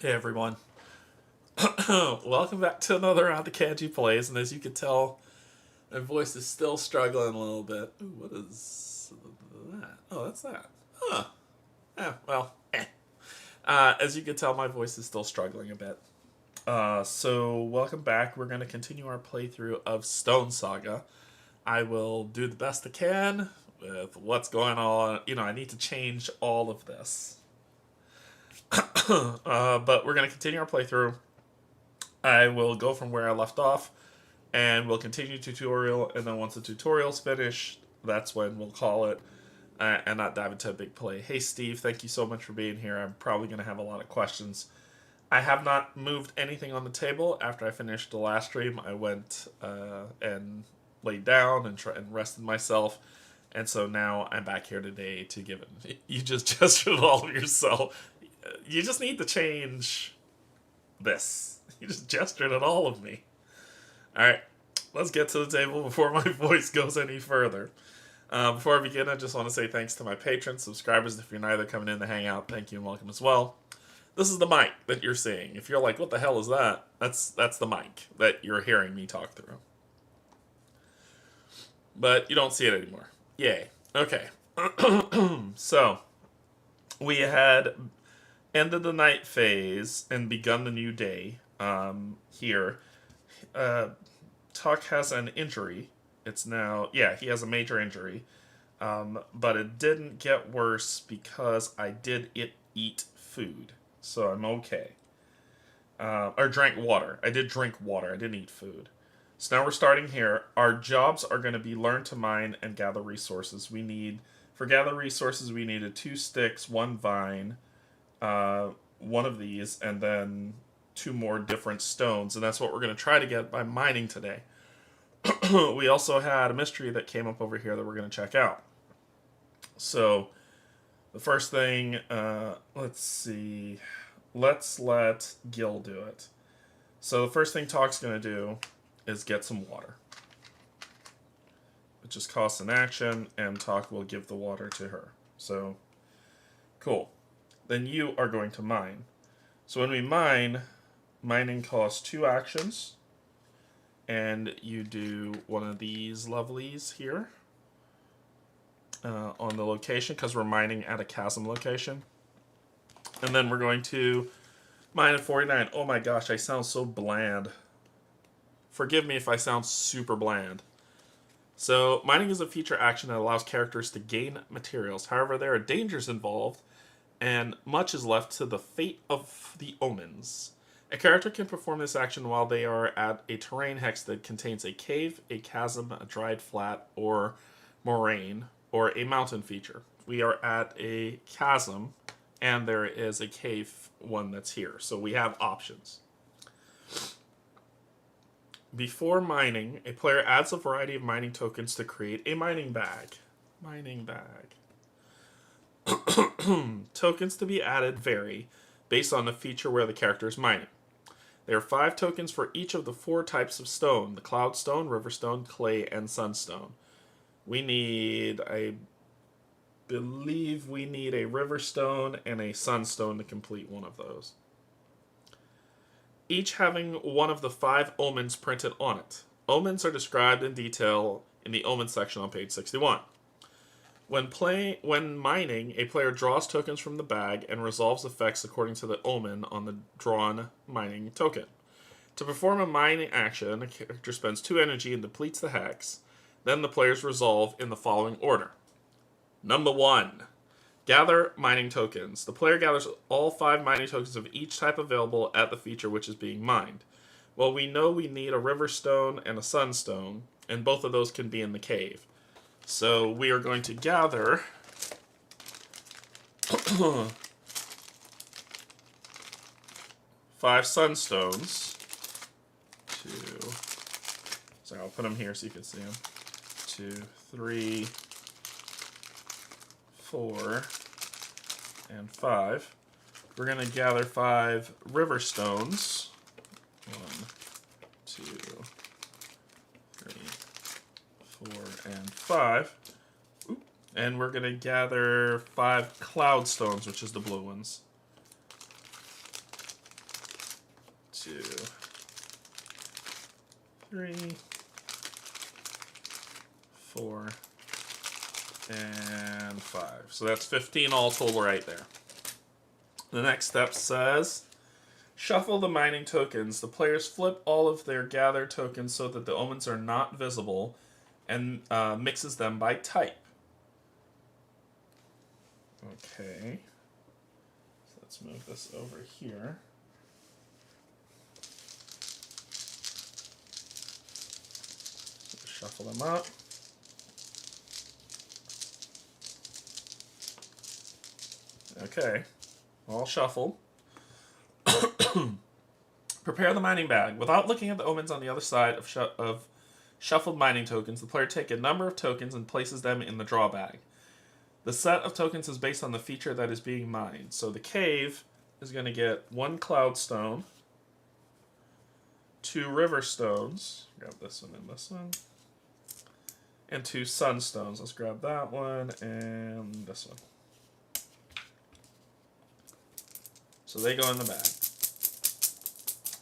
Hey everyone, welcome back to another round of Canje Plays, and as you can tell, my voice is still struggling a little bit. Ooh, what is that? Oh, that's that. Huh. Yeah, well, eh. As you can tell, my voice is still struggling a bit. So welcome back. We're going to continue our playthrough of Stonesaga. I will do the best I can with what's going on. You know, I need to change all of this. But we're going to continue our playthrough. I will go from where I left off, and we'll continue tutorial, and then once the tutorial's finished, that's when we'll call it, and not dive into a big play. Hey Steve, thank you so much for being here. I'm probably going to have a lot of questions. I have not moved anything on the table. After I finished the last stream, I went and laid down and rested myself. And so now I'm back here today to give it. You just gestured all of yourself. You just need to change this. You just gestured at all of me. Alright, let's get to the table before my voice goes any further. Before I begin, I just want to say thanks to my patrons, subscribers. If you're neither coming in to hang out, thank you and welcome as well. This is the mic that you're seeing. If you're like, what the hell is that? That's the mic that you're hearing me talk through. But you don't see it anymore. Yay. Okay. So, we had ended the night phase and begun the new day here. Tuck has an injury. It's now, yeah, he has a major injury. But it didn't get worse because I did eat food. So I'm okay. Or drank water. I did drink water. I didn't eat food. So now we're starting here. Our jobs are going to be learn to mine and gather resources. For gather resources, we needed 2 sticks, 1 vine, one of these, and then 2 more different stones. And that's what we're going to try to get by mining today. We also had a mystery that came up over here that we're going to check out. So the first thing, let's see. Let's let Gil do it. So the first thing Talk's going to do is get some water. It just costs an action, and Talk will give the water to her. So, cool. Then you are going to mine. So when we mine, mining costs 2 actions. And you do one of these lovelies here on the location, because we're mining at a chasm location. And then we're going to mine at 49. Oh my gosh, I sound so bland. Forgive me if I sound super bland. So, mining is a feature action that allows characters to gain materials. However, there are dangers involved, and much is left to the fate of the omens. A character can perform this action while they are at a terrain hex that contains a cave, a chasm, a dried flat, or moraine, or a mountain feature. We are at a chasm, and there is a cave one that's here. So we have options. Before mining, a player adds a variety of mining tokens to create a mining bag. Mining bag. Tokens to be added vary based on the feature where the character is mining. There are 5 tokens for each of the 4 types of stone: the cloud stone, river stone, clay, and sunstone. I believe we need a river stone and a sunstone to complete one of those. Each having one of the 5 omens printed on it. Omens are described in detail in the omen section on page 61. When mining, a player draws tokens from the bag and resolves effects according to the omen on the drawn mining token. To perform a mining action, a character spends 2 energy and depletes the hex. Then the players resolve in the following order. Number 1. Gather mining tokens. The player gathers all 5 mining tokens of each type available at the feature which is being mined. Well, we know we need a river stone and a sunstone, and both of those can be in the cave. So we are going to gather 5 sunstones. Sorry, I'll put them here so you can see them. 2, 3, 4, and 5. We're going to gather 5 river stones. 1, 2, 3, 4, and 5. And we're going to gather 5 cloud stones, which is the blue ones. 3, 4, and 5. So that's 15 all total right there. The next step says, shuffle the mining tokens. The players flip all of their gathered tokens so that the omens are not visible and mixes them by type. Okay. So let's move this over here. Shuffle them up. Okay, all shuffled. Prepare the mining bag. Without looking at the omens on the other side of shuffled mining tokens, the player takes a number of tokens and places them in the draw bag. The set of tokens is based on the feature that is being mined. So the cave is going to get 1 cloud stone, 2 river stones. Grab this one and this one. And 2 sunstones. Let's grab that one and this one. So they go in the bag.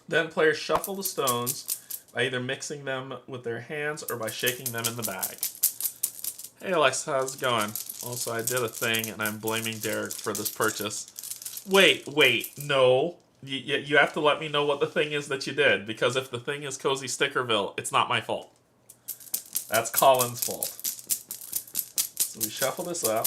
Then players shuffle the stones by either mixing them with their hands or by shaking them in the bag. Hey Alexa, how's it going? Also, I did a thing and I'm blaming Derek for this purchase. Wait, no. You have to let me know what the thing is that you did, because if the thing is Cozy Stickerville, it's not my fault. That's Colin's fault. So we shuffle this up.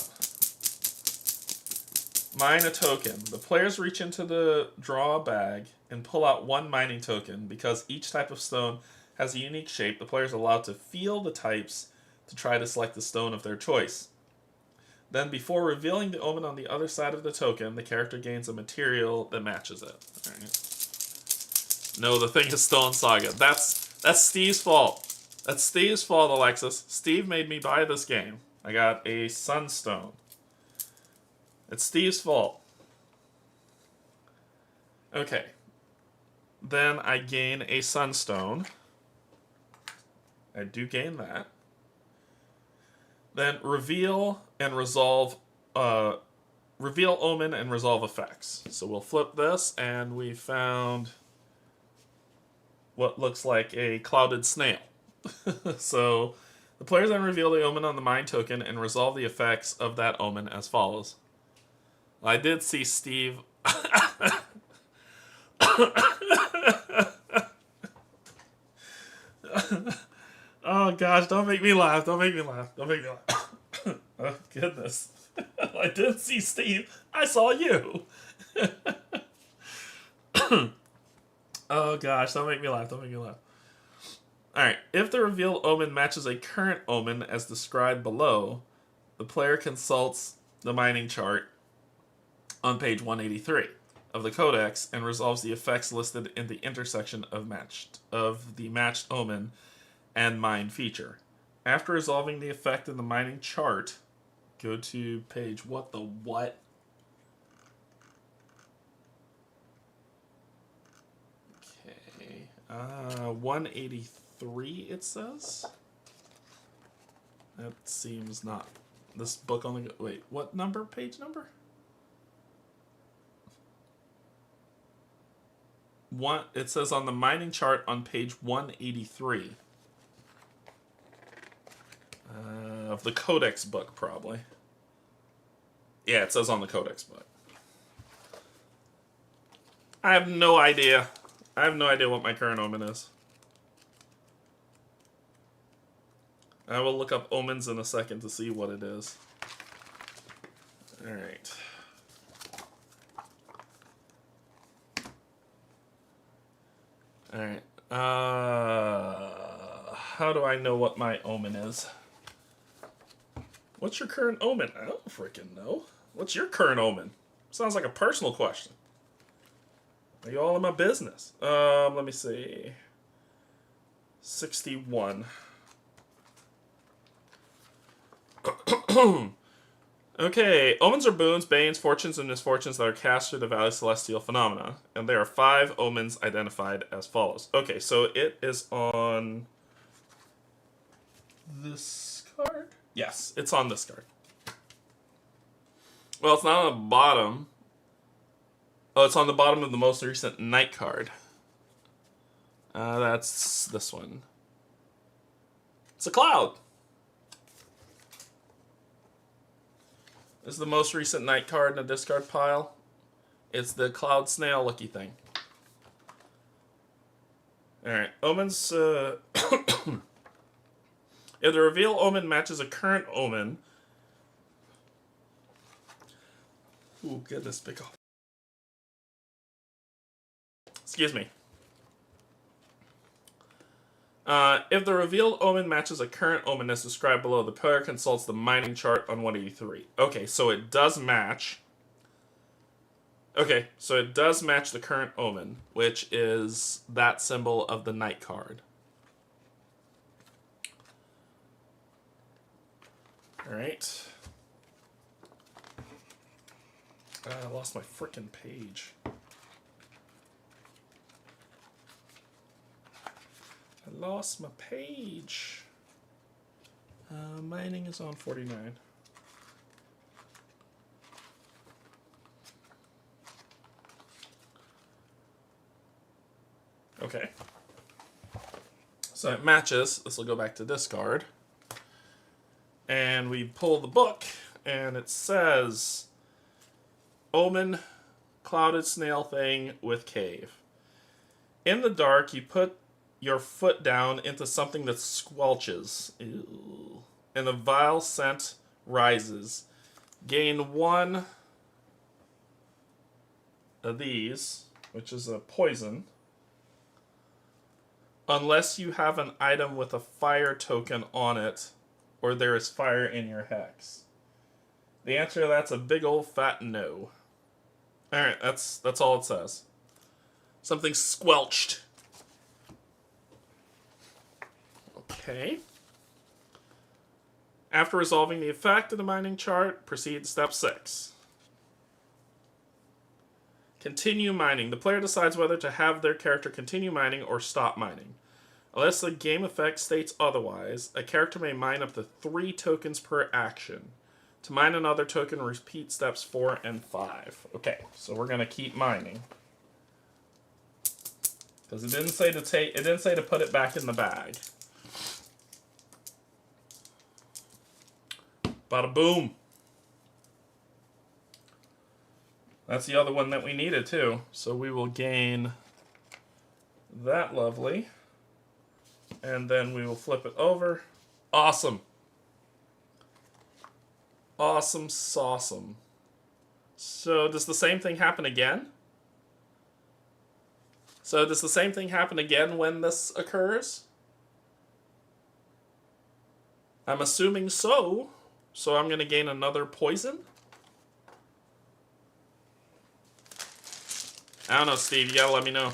Mine a token. The players reach into the draw bag and pull out 1 mining token. Because each type of stone has a unique shape, the players are allowed to feel the types to try to select the stone of their choice. Then, before revealing the omen on the other side of the token, the character gains a material that matches it. All right. No, the thing is Stonesaga. That's Steve's fault. That's Steve's fault, Alexis. Steve made me buy this game. I got a sunstone. It's Steve's fault. Okay. Then I gain a sunstone. I do gain that. Then reveal and resolve, reveal omen and resolve effects. So we'll flip this, and we found what looks like a clouded snail. So the players then reveal the omen on the mine token and resolve the effects of that omen as follows. I did see Steve. Oh gosh, don't make me laugh. Don't make me laugh. Don't make me laugh. Oh goodness. I did see Steve. I saw you. Oh gosh, don't make me laugh. Don't make me laugh. Alright, if the revealed omen matches a current omen as described below, the player consults the mining chart on page 183 of the codex and resolves the effects listed in the intersection of the matched omen and mine feature. After resolving the effect in the mining chart, go to page what? 183 it says. That seems not. This book only. Wait, what number? Page number? It says on the mining chart on page 183 of the Codex book, probably. Yeah, it says on the Codex book. I have no idea. I have no idea what my current omen is. I will look up omens in a second to see what it is. Alright. Alright. How do I know what my omen is? What's your current omen? I don't freaking know. What's your current omen? Sounds like a personal question. Are you all in my business? Let me see. 61. Okay, omens are boons, banes, fortunes, and misfortunes that are cast through the Valley Celestial phenomena. And there are 5 omens identified as follows. Okay, so it is on this card? Yes, it's on this card. Well, it's not on the bottom. Oh, it's on the bottom of the most recent night card. That's this one. It's a cloud. This is the most recent night card in the discard pile. It's the cloud snail looky thing. Alright, omens. If the reveal omen matches a current omen. Ooh, goodness, pick up. Excuse me. If the revealed omen matches a current omen as described below, the player consults the mining chart on 183. Okay, so it does match. Okay, so it does match the current omen, which is that symbol of the night card. Alright. I lost my frickin' page. I lost my page. Mining is on 49. Okay. So it matches. This will go back to discard. And we pull the book, and it says Omen, clouded snail thing with cave. In the dark, you put your foot down into something that squelches. Ew. And the vile scent rises. Gain one of these, which is a poison, unless you have an item with a fire token on it, or there is fire in your hex. The answer to that's a big old fat no. Alright, that's all it says. Something squelched. Okay. After resolving the effect of the mining chart, proceed to step 6. Continue mining. The player decides whether to have their character continue mining or stop mining. Unless the game effect states otherwise, a character may mine up to 3 tokens per action. To mine another token, repeat steps 4 and 5. Okay, so we're gonna keep mining. Because it didn't say to take. It didn't say to put it back in the bag. Bada boom. That's the other one that we needed too. So we will gain that lovely. And then we will flip it over. Awesome. Awesome sauceum. So does the same thing happen again? So does the same thing happen again when this occurs? I'm assuming so. So I'm going to gain another poison? I don't know, Steve. You gotta let me know.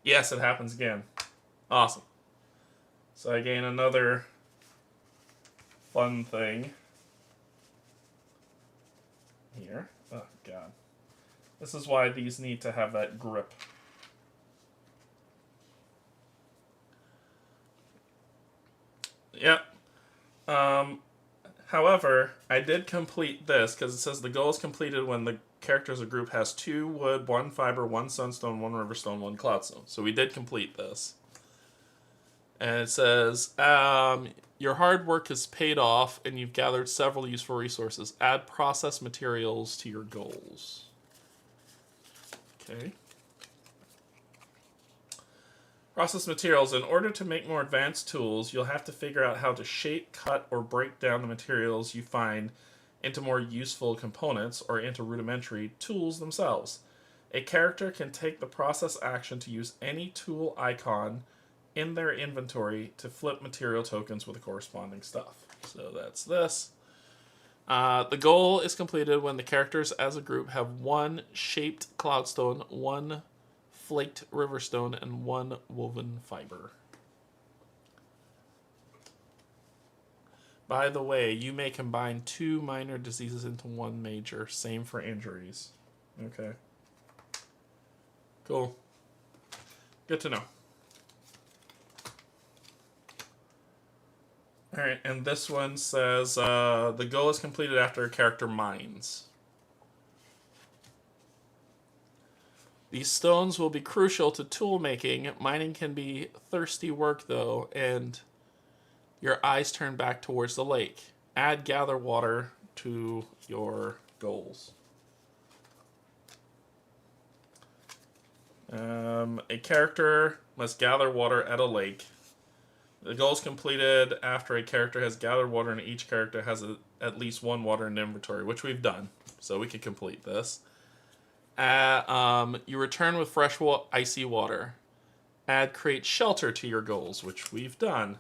Yes, it happens again. Awesome. So I gain another fun thing. Here. Oh, God. This is why these need to have that grip. Yep. However, I did complete this because it says the goal is completed when the character as a group has 2 wood, 1 fiber, 1 sunstone, 1 riverstone, 1 cloudstone. So we did complete this. And it says, your hard work has paid off and you've gathered several useful resources. Add process materials to your goals. Okay. Process materials. In order to make more advanced tools, you'll have to figure out how to shape, cut, or break down the materials you find into more useful components or into rudimentary tools themselves. A character can take the process action to use any tool icon in their inventory to flip material tokens with the corresponding stuff. So that's this. The goal is completed when the characters as a group have 1 shaped cloudstone, 1 flaked riverstone, and 1 woven fiber. By the way, you may combine 2 minor diseases into 1 major. Same for injuries. Okay. Cool. Good to know. Alright, and this one says, the goal is completed after a character mines. These stones will be crucial to tool making. Mining can be thirsty work, though, and your eyes turn back towards the lake. Add gather water to your goals. A character must gather water at a lake. The goal is completed after a character has gathered water, and each character has at least one water in the inventory, which we've done. So we can complete this. You return with fresh icy water. Add create shelter to your goals, which we've done.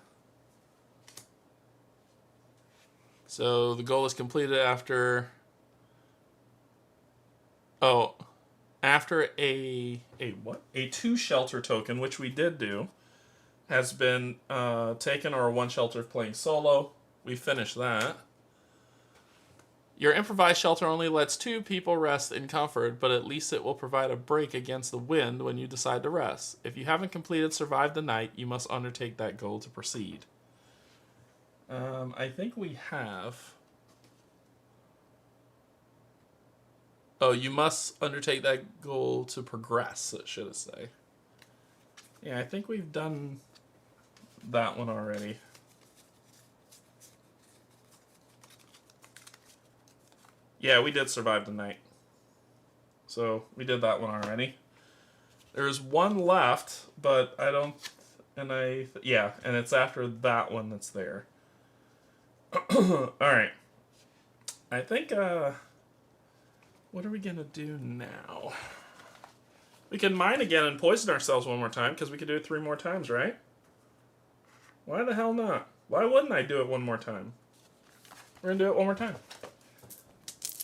So the goal is completed after... Oh, after a what? A 2 shelter token, which we did do, has been taken, or 1 shelter playing solo. We finished that. Your improvised shelter only lets 2 people rest in comfort, but at least it will provide a break against the wind when you decide to rest. If you haven't completed Survive the Night, you must undertake that goal to proceed. I think we have... Oh, you must undertake that goal to progress, should it say. Yeah, I think we've done that one already. Yeah, we did Survive the Night. So, we did that one already. There's one left, but I don't... Yeah, and it's after that one that's there. Alright. I think, what are we gonna do now? We can mine again and poison ourselves one more time, because we could do it 3 more times, right? Why the hell not? Why wouldn't I do it one more time? We're gonna do it one more time.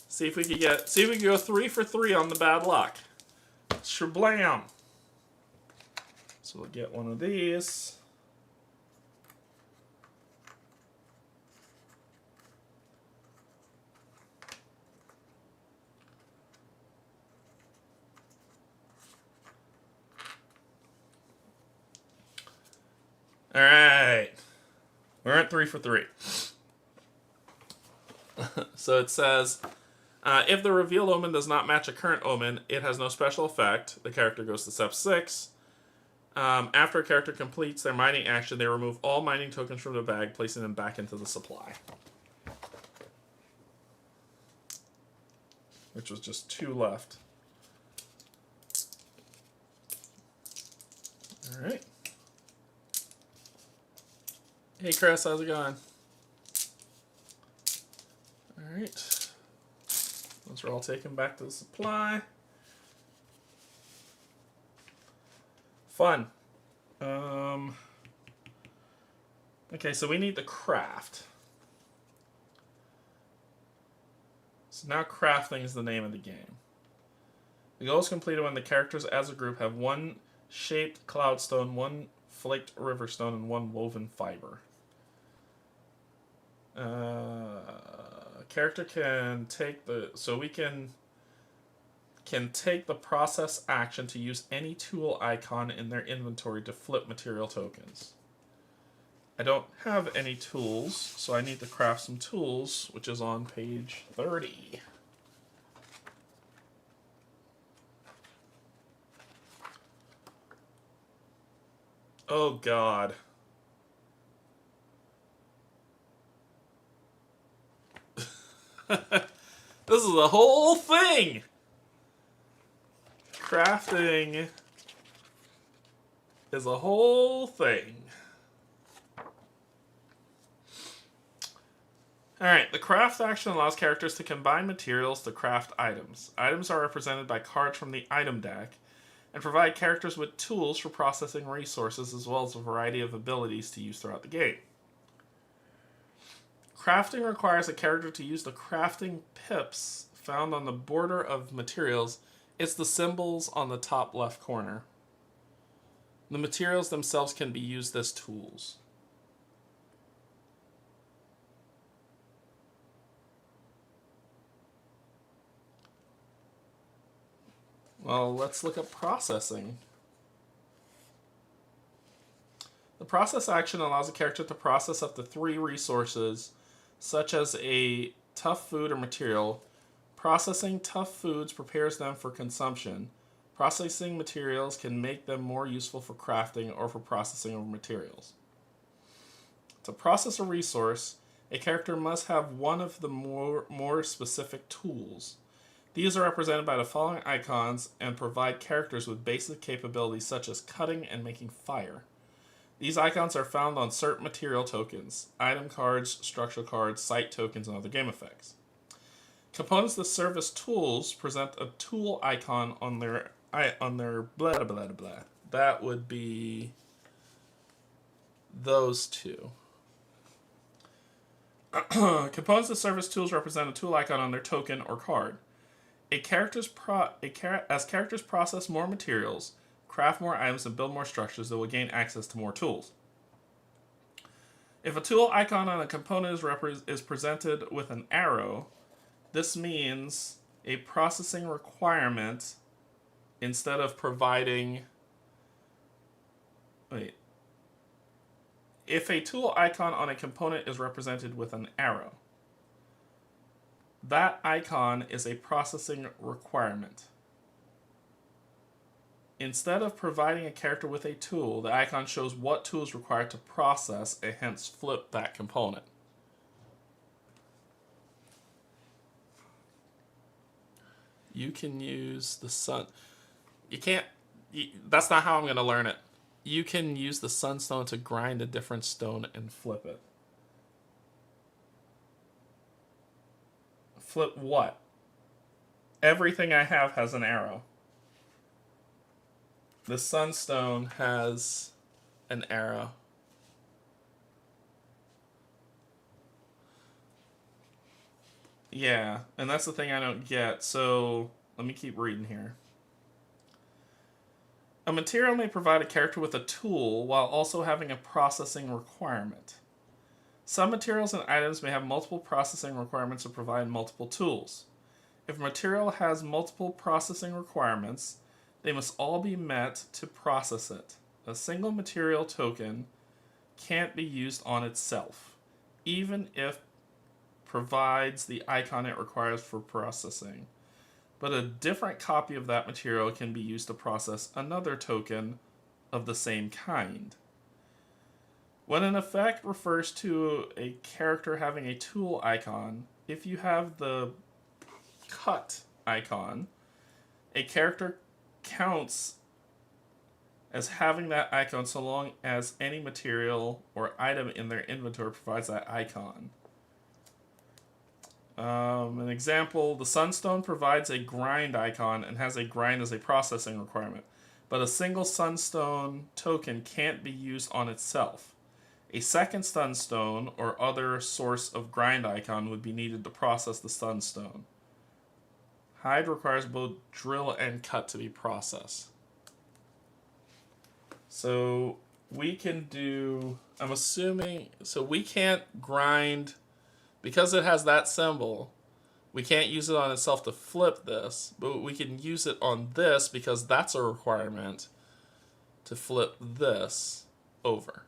See if we can go 3 for 3 on the bad luck. Shablam! So we'll get one of these. Alright. We're at 3 for 3. So it says, if the revealed omen does not match a current omen, it has no special effect. The character goes to step 6. After a character completes their mining action, they remove all mining tokens from the bag, placing them back into the supply. Which was just 2 left. Alright. Hey Chris, how's it going? Alright. Those are all taken back to the supply. Fun. Okay, so we need the craft. So now crafting is the name of the game. The goal is completed when the characters as a group have 1 shaped cloudstone, 1 flaked riverstone, and 1 woven fiber. Character can take the... So we can take the process action to use any tool icon in their inventory to flip material tokens. I don't have any tools, so I need to craft some tools, which is on page 30. Oh, God. This is a whole thing! Crafting is a whole thing. Alright, the craft action allows characters to combine materials to craft items. Items are represented by cards from the item deck, and provide characters with tools for processing resources, as well as a variety of abilities to use throughout the game. Crafting requires a character to use the crafting pips found on the border of materials. It's the symbols on the top left corner. The materials themselves can be used as tools. Well, let's look at processing. The process action allows a character to process up to 3 resources, such as a tough food or material. Processing tough foods prepares them for consumption. Processing materials can make them more useful for crafting or for processing of materials. To process a resource, a character must have one of the more specific tools. These are represented by the following icons and provide characters with basic capabilities such as cutting and making fire. These icons are found on certain material tokens, item cards, structure cards, site tokens, and other game effects. Components that serve as tools present a tool icon on their blah blah blah blah. That would be those two. Components that serve as tools represent a tool icon on their token or card. As characters process more materials, craft more items, and build more structures, they will gain access to more tools. If a tool icon on a component is presented with an arrow, this means a processing requirement instead of providing... If a tool icon on a component is represented with an arrow, that icon is a processing requirement. Instead of providing a character with a tool, the icon shows what tool is required to process and hence flip that component. You can use the sun. You can't... that's not how I'm going to learn it. You can use the sunstone to grind a different stone and flip it. Flip what? Everything I have has an arrow. The sunstone has an arrow. Yeah, and that's the thing I don't get. So let me keep reading here. A material may provide a character with a tool while also having a processing requirement. Some materials and items may have multiple processing requirements to provide multiple tools. If a material has multiple processing requirements, they must all be met to process it. A single material token can't be used on itself, even if provides the icon it requires for processing. But a different copy of that material can be used to process another token of the same kind. When an effect refers to a character having a tool icon, if you have the cut icon, a character counts as having that icon so long as any material or item in their inventory provides that icon. An example, the sunstone provides a grind icon and has a grind as a processing requirement, but a single sunstone token can't be used on itself. A second sunstone or other source of grind icon would be needed to process the sunstone. Hide requires both drill and cut to be processed. So we can do, I'm assuming, so we can't grind... Because it has that symbol, we can't use it on itself to flip this, but we can use it on this because that's a requirement to flip this over.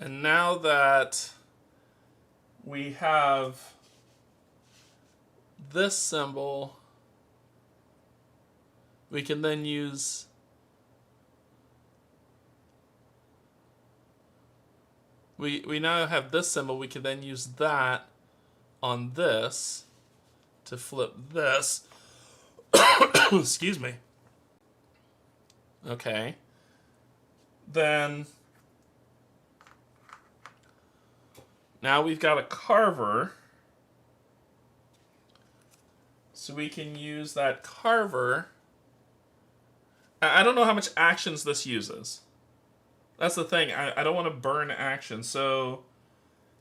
And now that we have this symbol, we can then use... We now have this symbol, we can then use that on this to flip this. Excuse me. Okay. Then, now we've got a carver. So we can use that carver. I don't know how much actions this uses. That's the thing. I don't want to burn action. So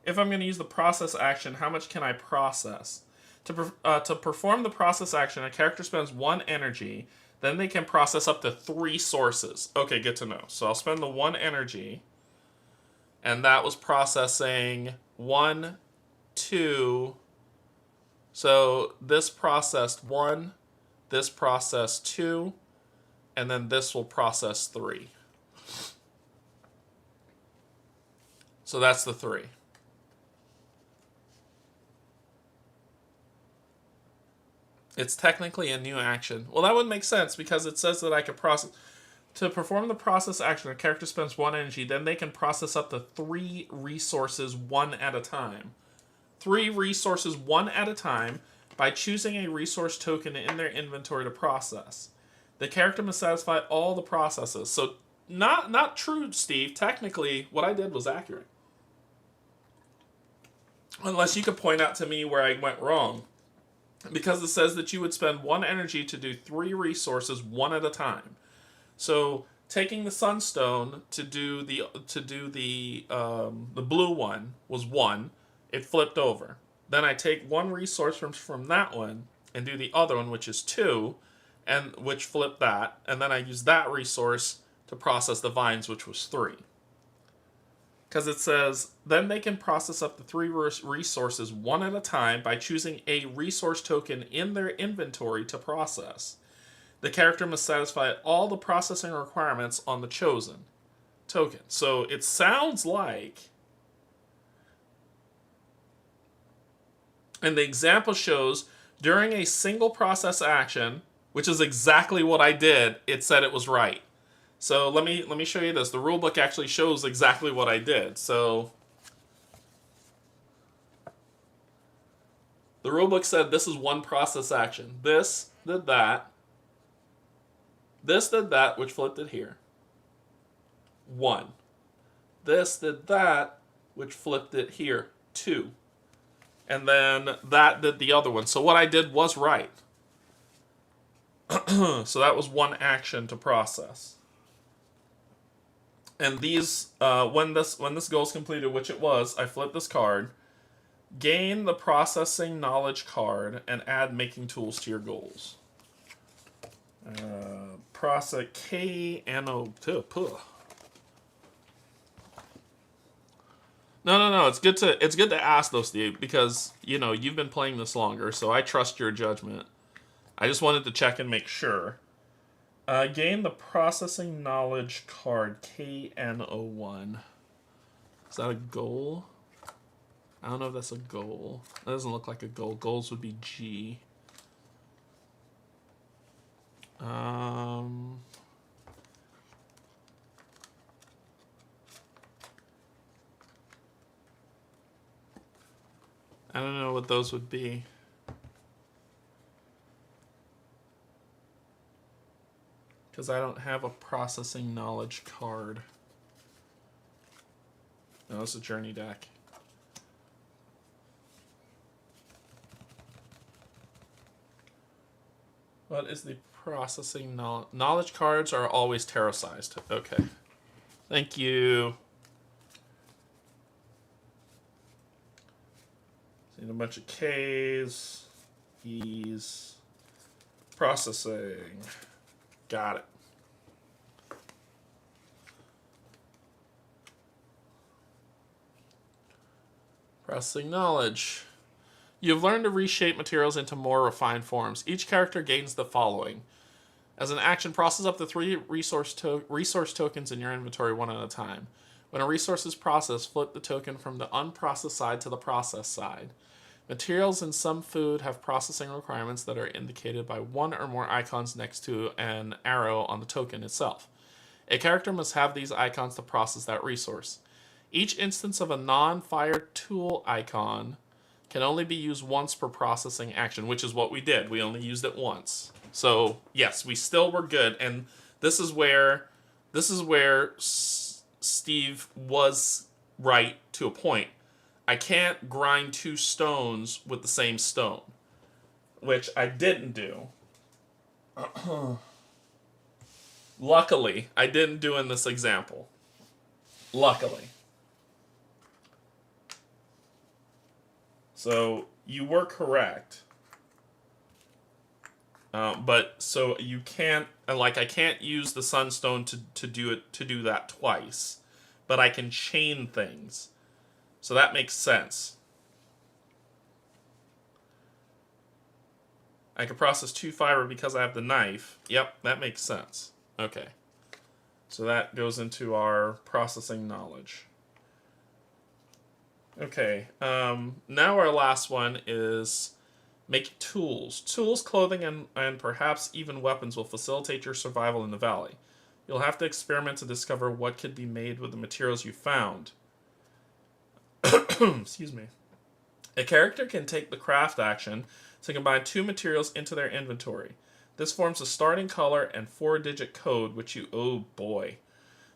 if I'm going to use the process action, how much can I process? To perform the process action, a character spends 1 energy. Then they can process up to 3 sources. Okay, good to know. So I'll spend the 1 energy. And that was processing 1, 2. So this processed 1. This processed 2. And then this will process 3. So that's the 3. It's technically a new action. Well, that would make sense because it says that I could process. To perform the process action, a character spends 1 energy, then they can process up to 3 resources one at a time. 3 resources one at a time by choosing a resource token in their inventory to process. The character must satisfy all the processes. So, not true, Steve. Technically, what I did was accurate. Unless you could point out to me where I went wrong. Because it says that you would spend 1 energy to do 3 resources one at a time. So taking the sunstone to do the blue one was 1. It flipped over. Then I take 1 resource from that one and do the other one, which is 2, and which flipped that. And then I use that resource to process the vines, which was 3. Because it says, then they can process up to 3 resources one at a time by choosing a resource token in their inventory to process. The character must satisfy all the processing requirements on the chosen token. So it sounds like, and the example shows, during a single process action, which is exactly what I did, it said it was right. So let me show you this. The rulebook actually shows exactly what I did. So the rulebook said this is 1 process action. This did that. This did that, which flipped it here. 1. This did that, which flipped it here. 2. And then that did the other one. So what I did was right. So that was 1 action to process. And these, when this goal is completed, which it was, I flip this card, gain the processing knowledge card, and add making tools to your goals. Process KNO. No. It's good to ask though, Steve, because you've been playing this longer, so I trust your judgment. I just wanted to check and make sure. Gain the processing knowledge card KNO1. Is that a goal? I don't know if that's a goal. That doesn't look like a goal. Goals would be G. I don't know what those would be. Because I don't have a processing knowledge card. No, it's a journey deck. What is the processing knowledge? Knowledge cards are always tarot sized. Okay. Thank you. Seen a bunch of K's, E's. Processing. Got it. Processing knowledge. You've learned to reshape materials into more refined forms. Each character gains the following. As an action, process up to 3 resource tokens in your inventory one at a time. When a resource is processed, flip the token from the unprocessed side to the processed side. Materials in some food have processing requirements that are indicated by 1 or more icons next to an arrow on the token itself. A character must have these icons to process that resource. Each instance of a non-fire tool icon can only be used once per processing action, which is what we did. We only used it once. So, yes, we still were good. And this is where Steve was right to a point. I can't grind 2 stones with the same stone, which I didn't do. Luckily, I didn't do in this example. Luckily. So, you were correct. But so you can't, like, I can't use the sunstone to do that twice, but I can chain things. So that makes sense. I can process 2 fiber because I have the knife. Yep, that makes sense. Okay. So that goes into our processing knowledge. Okay. Now our last one is Make tools. Tools, clothing, and perhaps even weapons will facilitate your survival in the valley. You'll have to experiment to discover what could be made with the materials you found. Excuse me. A character can take the craft action to combine two materials into their inventory. This forms a starting color and 4-digit code, which you... Oh boy.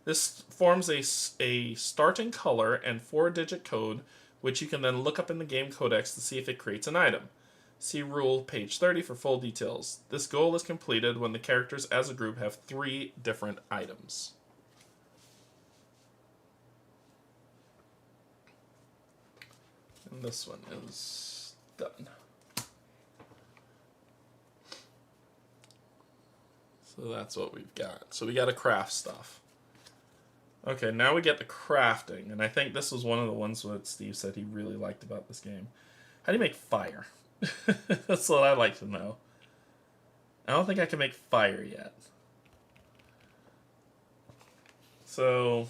This forms a starting color and 4-digit code, which you can then look up in the game codex to see if it creates an item. See rule page 30 for full details. This goal is completed when the characters as a group have 3 different items. And this one is done. So that's what we've got. So we got to craft stuff. Okay, now we get to crafting. And I think this was one of the ones that Steve said he really liked about this game. How do you make fire? That's what I'd like to know. I don't think I can make fire yet. So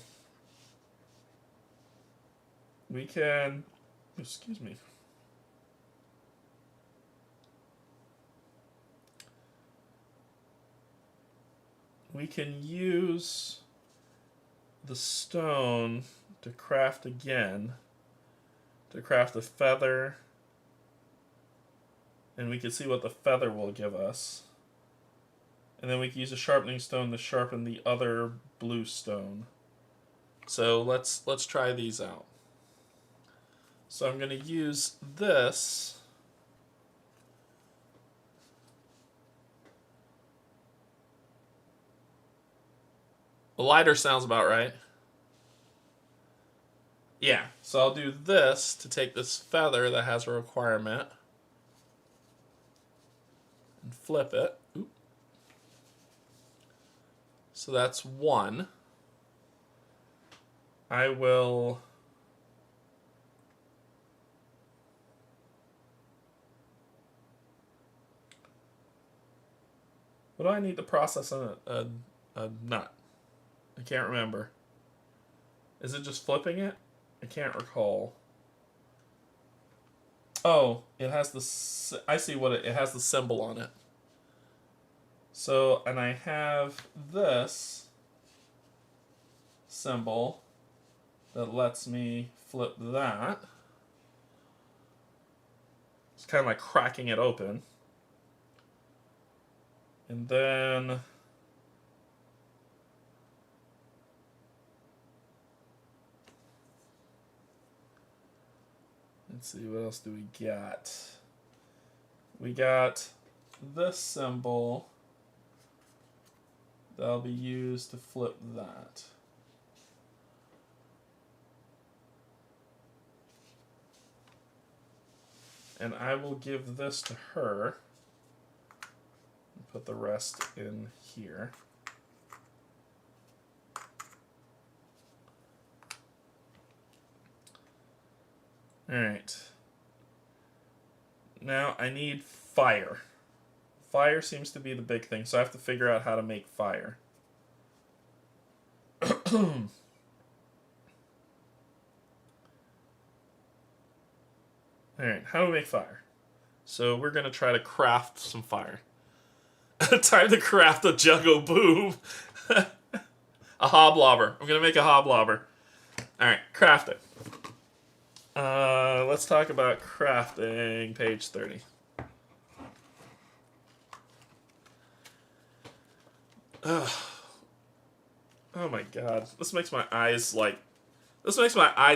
we can... Excuse me. We can use the stone to craft again. To craft a feather. And we can see what the feather will give us. And then we can use a sharpening stone to sharpen the other blue stone. So let's try these out. So I'm going to use this. The lighter sounds about right. Yeah, so I'll do this to take this feather that has a requirement and flip it. Oop. So that's 1. I will... What do I need to process on a nut? I can't remember. Is it just flipping it? I can't recall. Oh, it has the... I see what it has the symbol on it. So, and I have this symbol that lets me flip that. It's kind of like cracking it open. And then let's see, what else do we got? We got this symbol that'll be used to flip that. And I will give this to her. Put the rest in here. Alright. Now I need fire. Fire seems to be the big thing, so I have to figure out how to make fire. Alright, how do we make fire? So we're going to try to craft some fire. Time to craft a Juggo Boom. A Hobblobber. I'm going to make a Hobblobber. Alright, crafting. Let's talk about crafting, page 30. Ugh. Oh my god. This makes my eyes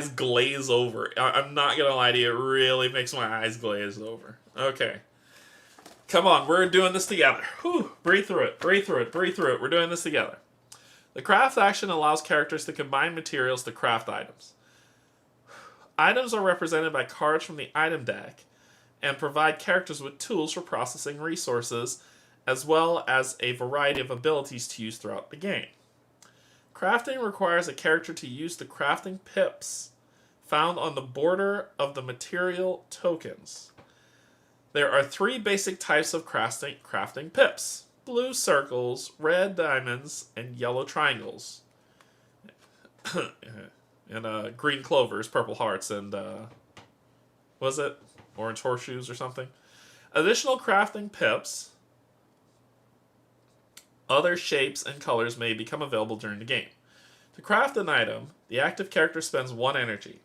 glaze over. I'm not going to lie to you, it really makes my eyes glaze over. Okay. Come on, we're doing this together. Whew. Breathe through it, breathe through it, breathe through it. We're doing this together. The craft action allows characters to combine materials to craft items. Items are represented by cards from the item deck and provide characters with tools for processing resources, as well as a variety of abilities to use throughout the game. Crafting requires a character to use the crafting pips found on the border of the material tokens. There are 3 basic types of crafting pips: blue circles, red diamonds, and yellow triangles. And green clovers, purple hearts, and was it orange horseshoes or something? Additional crafting pips, other shapes and colors may become available during the game. To craft an item, the active character spends 1 energy.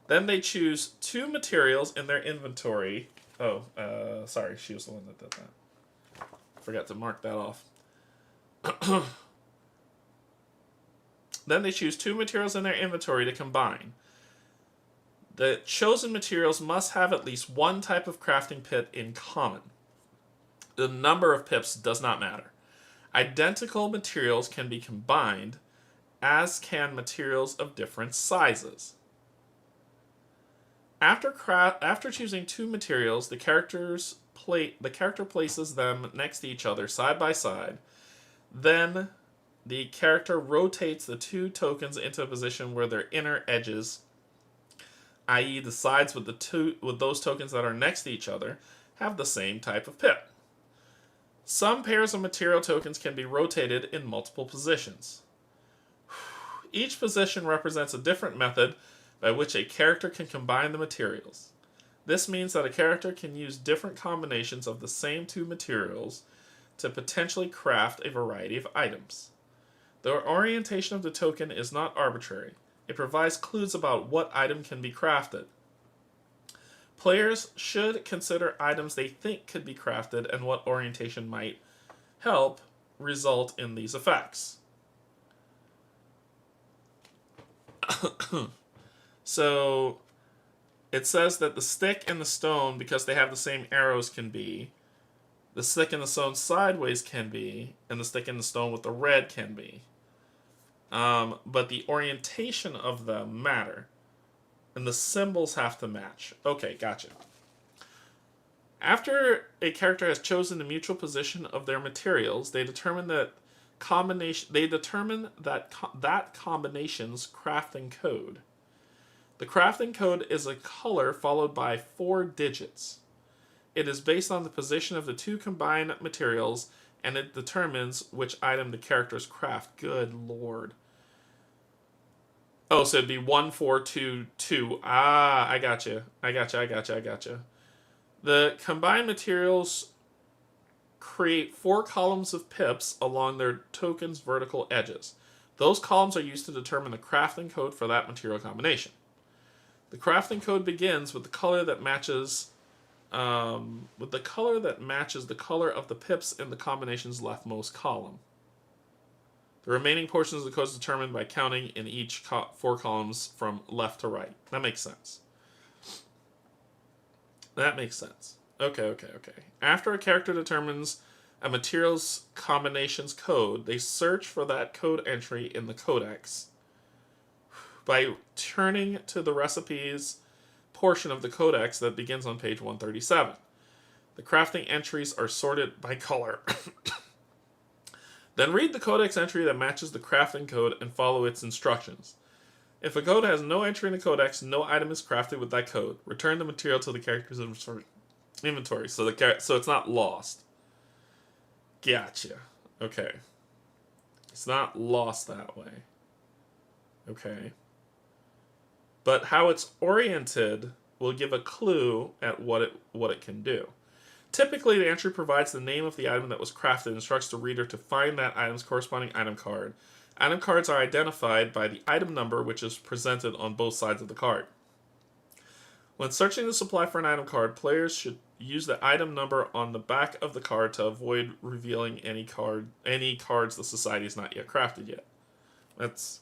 Then they choose 2 materials in their inventory. Oh, sorry, she was the one that did that. Forgot to mark that off. Then they choose 2 materials in their inventory to combine. The chosen materials must have at least 1 type of crafting pip in common. The number of pips does not matter. Identical materials can be combined, as can materials of different sizes. After choosing 2 materials, the character places them next to each other, side by side. Then the character rotates the 2 tokens into a position where their inner edges, i.e. the sides with those tokens that are next to each other, have the same type of pip. Some pairs of material tokens can be rotated in multiple positions. Each position represents a different method by which a character can combine the materials. This means that a character can use different combinations of the same 2 materials to potentially craft a variety of items. The orientation of the token is not arbitrary. It provides clues about what item can be crafted. Players should consider items they think could be crafted and what orientation might help result in these effects. So it says that the stick and the stone, because they have the same arrows, can be. The stick and the stone sideways can be, and the stick and the stone with the red can be. But the orientation of them matter. And the symbols have to match. Okay, gotcha. After a character has chosen the mutual position of their materials, they determine that combination's crafting code. The crafting code is a color followed by 4 digits. It is based on the position of the 2 combined materials, and it determines which item the characters craft. Good lord. Oh, so it'd be 1, 4, 2, 2. Ah, I gotcha. The combined materials create 4 columns of pips along their token's vertical edges. Those columns are used to determine the crafting code for that material combination. The crafting code begins with the color that matches the color of the pips in the combination's leftmost column. The remaining portions of the code is determined by counting in each 4 columns from left to right. That makes sense. Okay. After a character determines a material's combination's code, they search for that code entry in the codex by turning to the recipes portion of the codex that begins on page 137. The crafting entries are sorted by color. Then read the codex entry that matches the crafting code and follow its instructions. If a code has no entry in the codex, no item is crafted with that code. Return the material to the character's inventory so it's not lost. Gotcha. Okay. It's not lost that way. Okay. But how it's oriented will give a clue at what it can do. Typically, the entry provides the name of the item that was crafted and instructs the reader to find that item's corresponding item card. Item cards are identified by the item number, which is presented on both sides of the card. When searching the supply for an item card, players should use the item number on the back of the card to avoid revealing any cards the society has not yet crafted yet.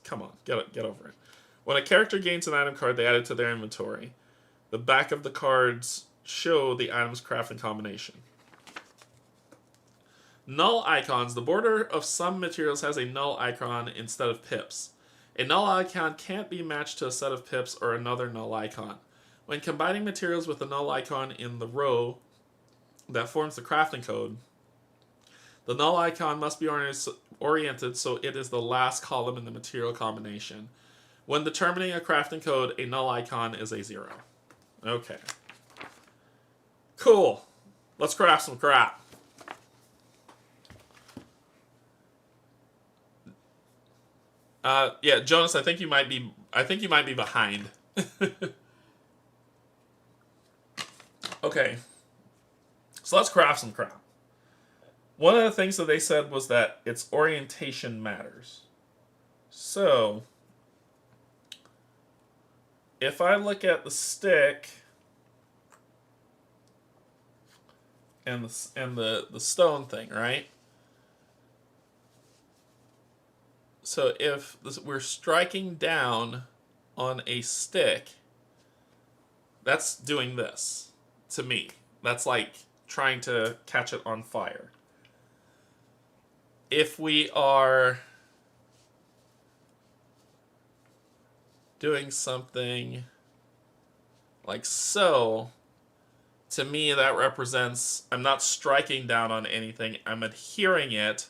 Come on, get over it. When a character gains an item card, they add it to their inventory. The back of the cards show the item's crafting combination. Null icons. The border of some materials has a null icon instead of pips. A null icon can't be matched to a set of pips or another null icon. When combining materials with the null icon in the row that forms the crafting code, the null icon must be oriented so it is the last column in the material combination. When determining a crafting code, a null icon is a 0. Okay. Cool. Let's craft some crap. Yeah, Jonas, I think you might be behind. Okay. So let's craft some crap. One of the things that they said was that its orientation matters. So, if I look at the stick and the stone thing, right? So if we're striking down on a stick, that's doing this to me. That's like trying to catch it on fire. If we are doing something like so, to me that represents I'm not striking down on anything, I'm adhering it.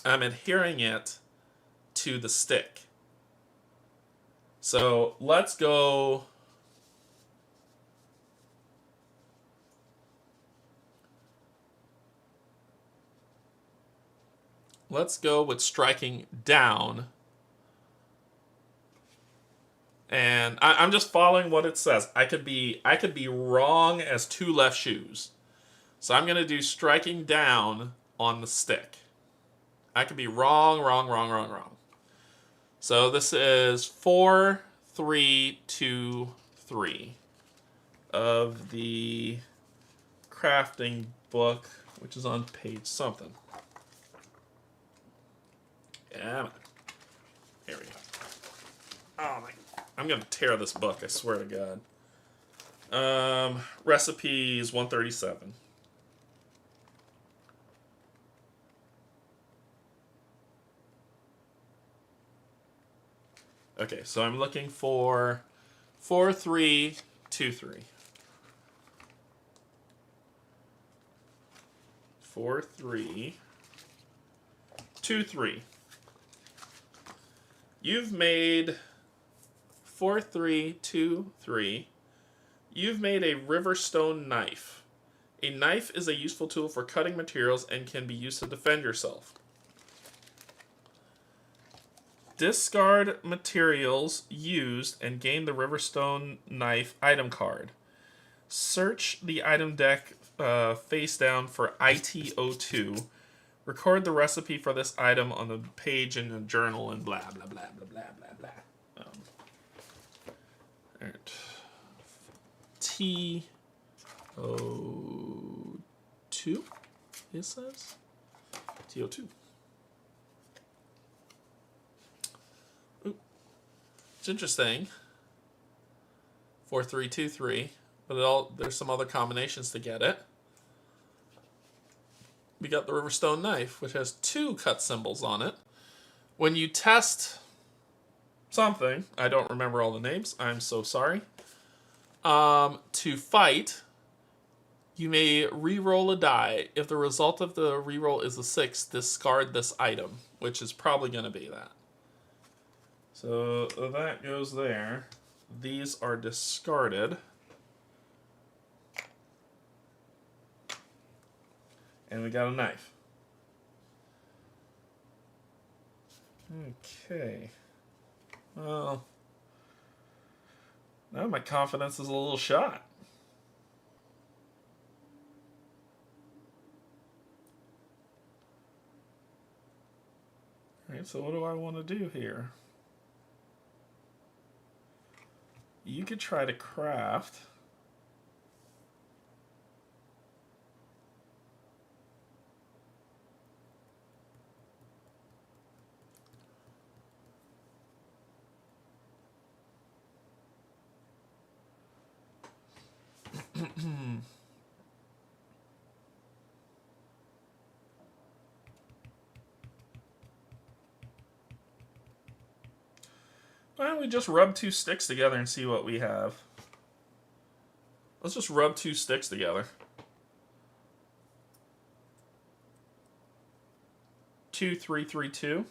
I'm adhering it to the stick. So let's go. Let's go with striking down. And I'm just following what it says. I could be wrong as two left shoes. So I'm gonna do striking down on the stick. I could be wrong. So this is 4, 3, 2, 3 of the crafting book, which is on page something. Yeah, here we go. Oh my! I'm gonna tear this book. I swear to God. Recipes 137. Okay, so I'm looking for 4323. 4323. You've made 4323. You've made a riverstone knife. A knife is a useful tool for cutting materials and can be used to defend yourself. Discard materials used and gain the riverstone knife item card. Search the item deck face down for IT02. Record the recipe for this item on the page in the journal and blah, blah, blah, blah, blah, blah, blah. Alright. T02, it says? T02. Ooh. It's interesting. 4323, but there's some other combinations to get it. We got the Riverstone knife, which has 2 cut symbols on it. When you test something, I don't remember all the names, I'm so sorry, to fight, you may re-roll a die. If the result of the re-roll is a 6, discard this item, which is probably going to be that. So that goes there. These are discarded. And we got a knife. Okay. Well, now my confidence is a little shot. Alright, so what do I want to do here? You could try to craft. Why don't we just rub 2 sticks together and see what we have? Let's just rub 2 sticks together. 2, 3, 3, 2.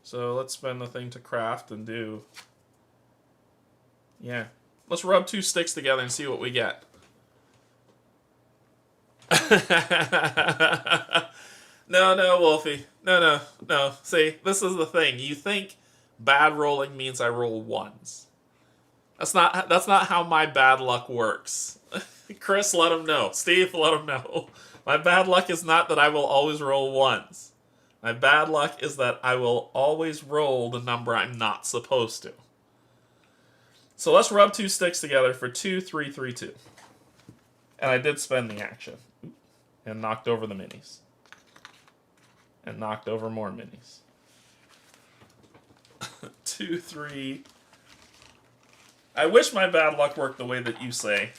So let's spend the thing to craft and do. Yeah. Let's rub 2 sticks together and see what we get. No, Wolfie. No. See, this is the thing. You think Bad rolling means I roll ones. That's not how my bad luck works. Chris, let him know. Steve, let him know. My bad luck is not that I will always roll ones. My bad luck is that I will always roll the number I'm not supposed to. So let's rub 2 sticks together for 2, 3, 3, 2. And I did spend the action. And knocked over the minis. And knocked over more minis. 2, 3. I wish my bad luck worked the way that you say.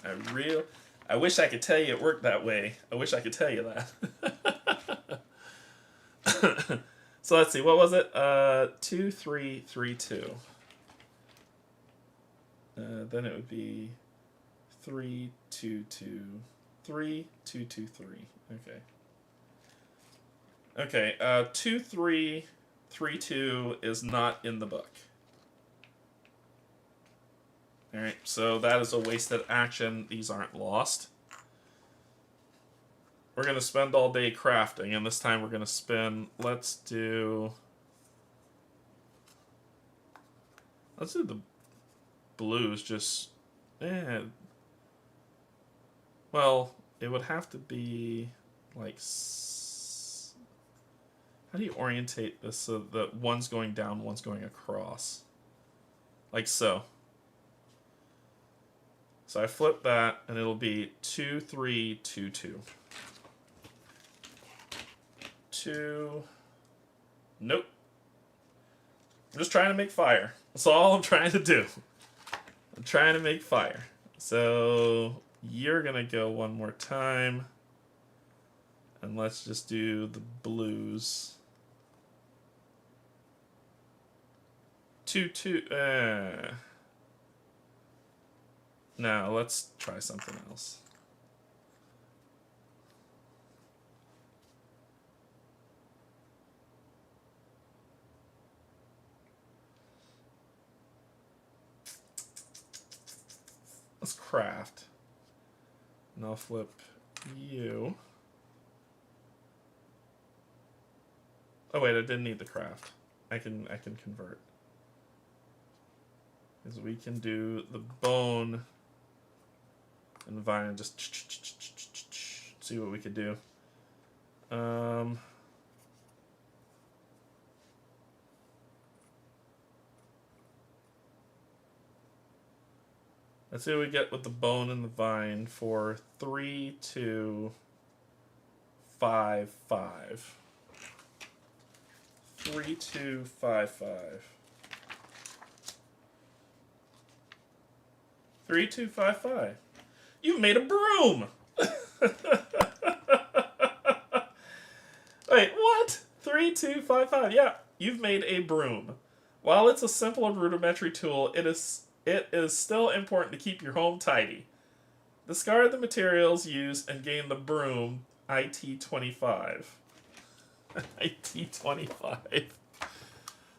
I wish I could tell you it worked that way. I wish I could tell you that. So let's see, what was it? 2, 3, 3, 2. Then it would be 3, 2, 2, 3, 2, 2, 3. Okay. Okay, 2, 3, 3, 2 is not in the book. Alright, so that is a wasted action. These aren't lost. We're going to spend all day crafting, and this time we're going to spend... Let's do the blues, just... Well, it would have to be, like... How do you orientate this so that one's going down, one's going across? Like so. So I flip that, and it'll be 2, 3, 2, 2. 2. Nope. I'm just trying to make fire. That's all I'm trying to do. I'm trying to make fire. So you're going to go one more time. And let's just do the blues. 2, 2. No, let's try something else. Let's craft. And I'll flip you. Oh wait, I didn't need the craft. I can convert. Because we can do the bone and vine and just see what we could do. Let's see what we get with the bone and the vine for 3, 2, 5, 5. 3, 2, 5, 5. 3, 2, 5, 5. You've made a broom! Wait, what? 3, 2, 5, 5. Yeah, you've made a broom. While it's a simple and rudimentary tool, it is still important to keep your home tidy. Discard the materials used and gain the broom IT-25. IT-25.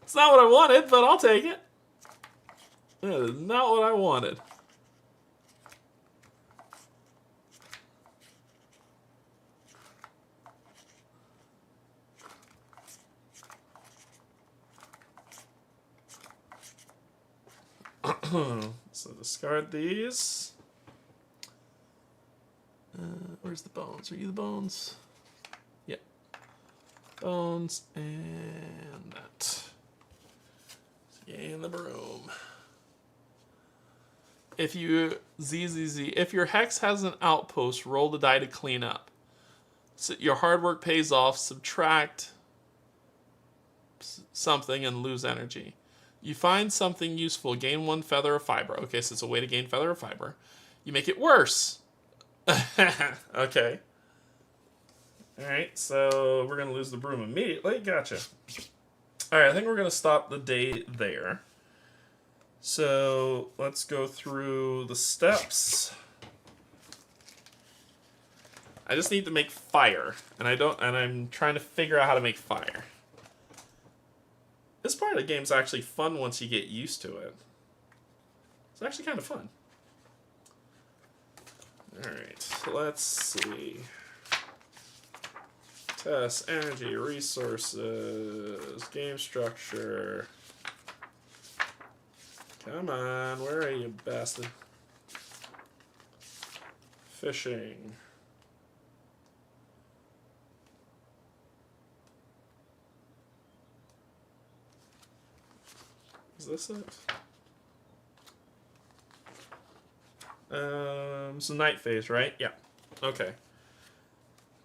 It's not what I wanted, but I'll take it. That is not what I wanted. So discard these. Where's the bones? Are you the bones? Yeah. Bones and that. Gain the broom. If you if your hex has an outpost, roll the die to clean up. So your hard work pays off. Subtract something and lose energy. You find something useful, gain 1 feather or fiber. Okay, so it's a way to gain feather or fiber. You make it worse. Okay. Alright, so we're going to lose the broom immediately. Gotcha. Alright, I think we're going to stop the day there. So let's go through the steps. I just need to make fire, and I'm trying to figure out how to make fire. This part of the game is actually fun once you get used to it. It's actually kind of fun. Alright, so let's see. Tests, energy, resources, game structure. Come on, where are you, bastard? Fishing. Is this it? It's the night phase, right? Yeah. Okay.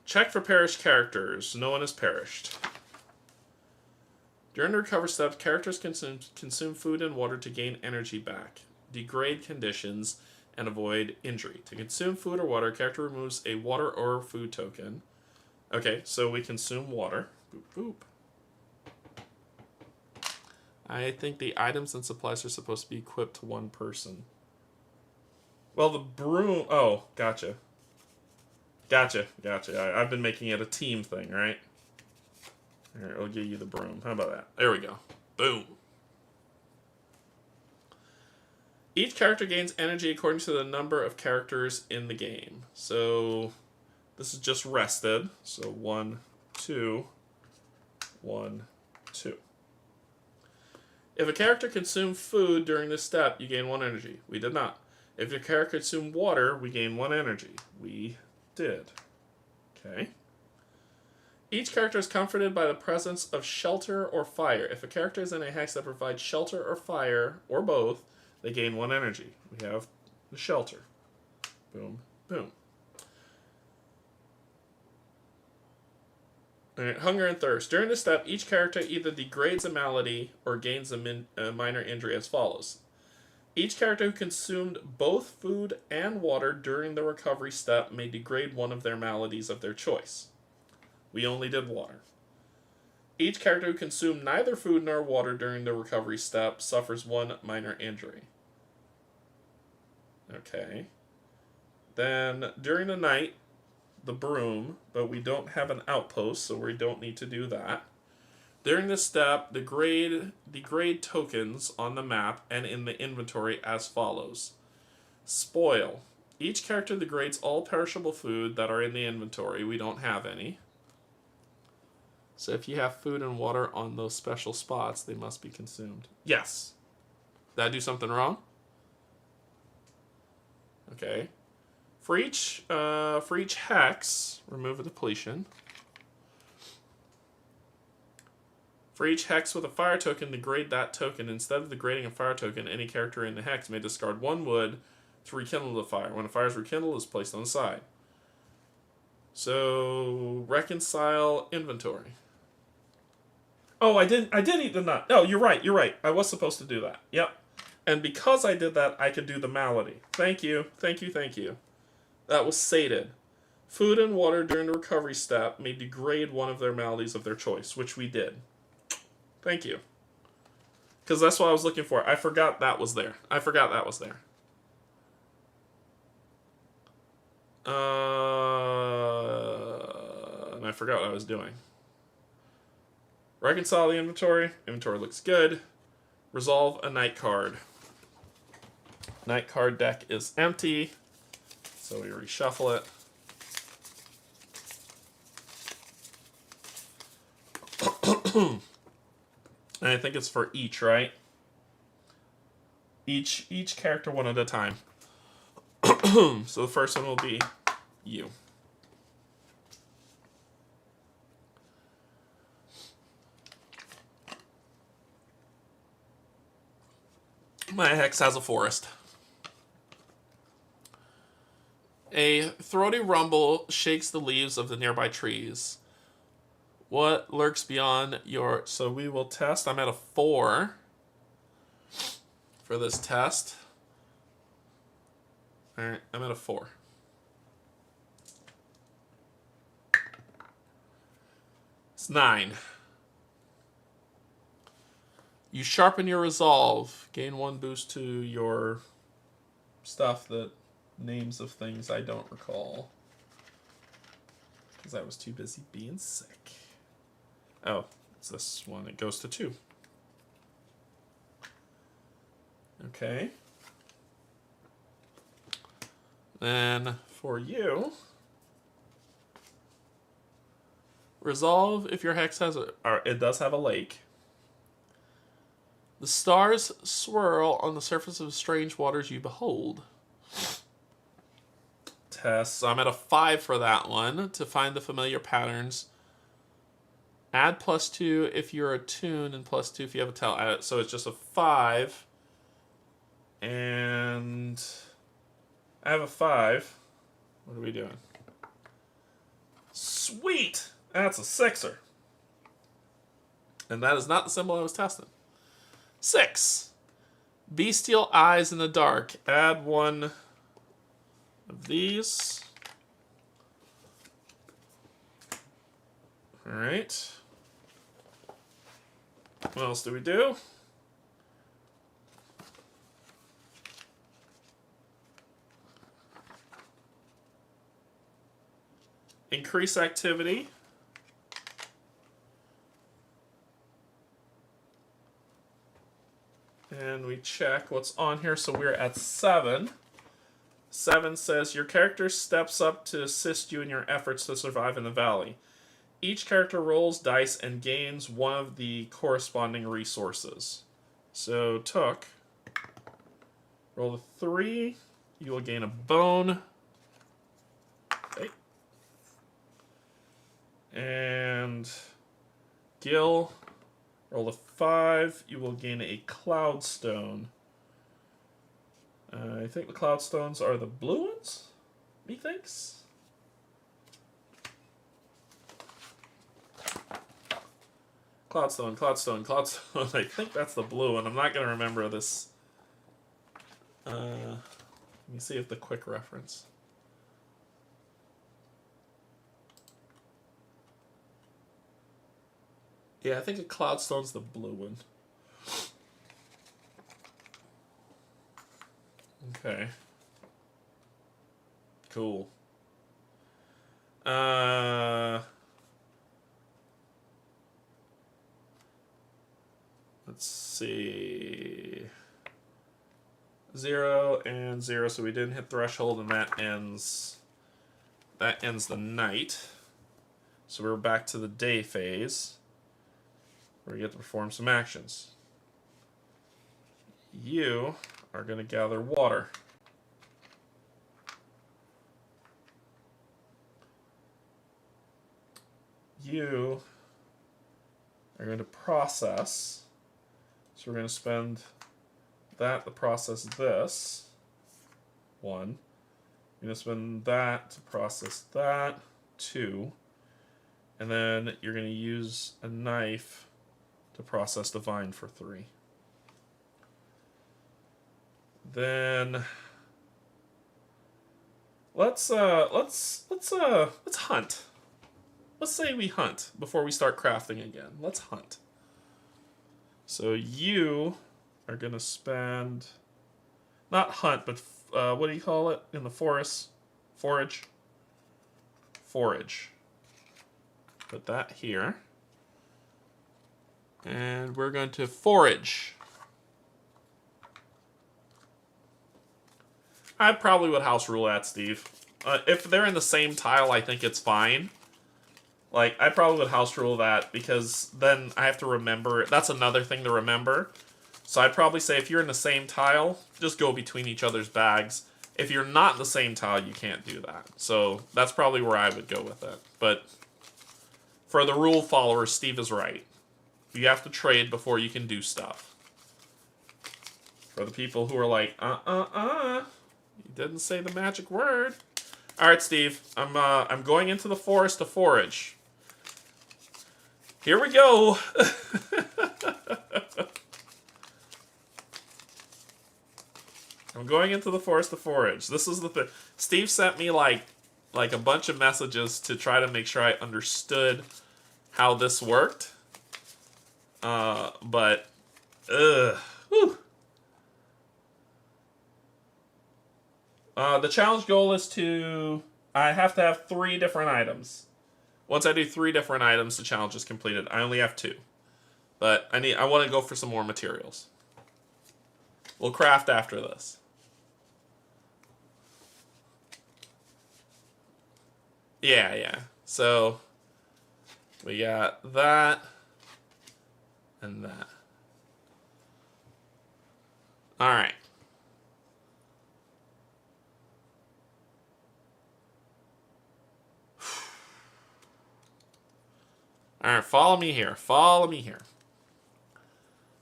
Check for perished characters. No one has perished. During the recover step, characters consume food and water to gain energy back, degrade conditions, and avoid injury. To consume food or water, a character removes a water or food token. Okay, so we consume water. Boop, boop. I think the items and supplies are supposed to be equipped to one person. Well, the broom... Oh, gotcha. Gotcha. I've been making it a team thing, right? Here, I'll give you the broom. How about that? There we go. Boom. Each character gains energy according to the number of characters in the game. So, this is just rested. So, 1, 2, 1, 2. If a character consumed food during this step, you gain 1 energy. We did not. If your character consumed water, we gain 1 energy. We did. Okay. Each character is comforted by the presence of shelter or fire. If a character is in a hex that provides shelter or fire, or both, they gain 1 energy. We have the shelter. Boom, boom. Alright, hunger and thirst. During this step, each character either degrades a malady or gains a minor injury as follows. Each character who consumed both food and water during the recovery step may degrade one of their maladies of their choice. We only did water. Each character who consumed neither food nor water during the recovery step suffers 1 minor injury. Okay. Then, during the night, the broom, but we don't have an outpost, so we don't need to do that. During this step, degrade tokens on the map and in the inventory as follows. Spoil. Each character degrades all perishable food that are in the inventory. We don't have any. So if you have food and water on those special spots, they must be consumed. Yes. Did I do something wrong? Okay. For each hex, remove a depletion. For each hex with a fire token, degrade that token. Instead of degrading a fire token, any character in the hex may discard 1 wood to rekindle the fire. When a fire is rekindled, it is placed on the side. So, reconcile inventory. Oh, I did eat the nut. Oh, you're right. I was supposed to do that. Yep. And because I did that, I could do the malady. Thank you. That was sated. Food and water during the recovery step may degrade one of their maladies of their choice, which we did. Thank you. Because that's what I was looking for. I forgot that was there. And I forgot what I was doing. Reconcile the inventory. Inventory looks good. Resolve a night card. Night card deck is empty. So we reshuffle it. And I think it's for each, right? Each character one at a time. So the first one will be you. My hex has a forest. A throaty rumble shakes the leaves of the nearby trees. What lurks beyond your... So we will test. I'm at a 4 for this test. Alright, I'm at a 4. It's 9. You sharpen your resolve. Gain 1 boost to your stuff that... Names of things I don't recall. Because I was too busy being sick. Oh, it's this one. It goes to 2. Okay. Then for you, Resolve if your hex has it does have a lake. The stars swirl on the surface of strange waters you behold. Test. So I'm at a 5 for that one. To find the familiar patterns. Add +2 if you're attuned and +2 if you have a tell. Add it. So it's just a 5. And I have a 5. What are we doing? Sweet! That's a 6er. And that is not the symbol I was testing. 6. Bestial eyes in the dark. Add 1 of these. Alright. What else do we do? Increase activity. And we check what's on here. So we're at 7. 7 says your character steps up to assist you in your efforts to survive in the valley. Each character rolls dice and gains one of the corresponding resources. So Took, roll a 3. You will gain a bone. Okay. And Gil, roll a 5. You will gain a cloud stone. I think the cloud stones are the blue ones, methinks. Cloudstone, Cloudstone, Cloudstone. I think that's the blue one. I'm not going to remember this. Let me see if the quick reference. Yeah, I think a Cloudstone's the blue one. Okay. Cool. Let's see. 0 and 0, so we didn't hit threshold, and that ends the night. So we're back to the day phase, where we get to perform some actions. You are going to gather water. You are going to process. So we're going to spend that to process this. 1. You're going to spend that to process that. 2. And then you're going to use a knife to process the vine for 3. Then let's hunt. Let's say we hunt before we start crafting again. Let's hunt. So you are going to spend, not hunt, but what do you call it in the forest? Forage. Forage. Put that here. And we're going to forage. I probably would house rule that, Steve. If they're in the same tile, I think it's fine. Like, I probably would house rule that, because then I have to remember. That's another thing to remember. So I'd probably say if you're in the same tile, just go between each other's bags. If you're not in the same tile, you can't do that. So that's probably where I would go with it. But for the rule followers, Steve is right. You have to trade before you can do stuff. For the people who are like, you didn't say the magic word. All right, Steve. I'm going into the forest to forage. Here we go. I'm going into the forest to forage. This is the thing. Steve sent me like a bunch of messages to try to make sure I understood how this worked. But whew. The challenge goal is I have to have 3 different items. Once I do 3 different items, the challenge is completed. I only have 2. But I want to go for some more materials. We'll craft after this. Yeah. So We got that and that. All right. All right, follow me here. Follow me here.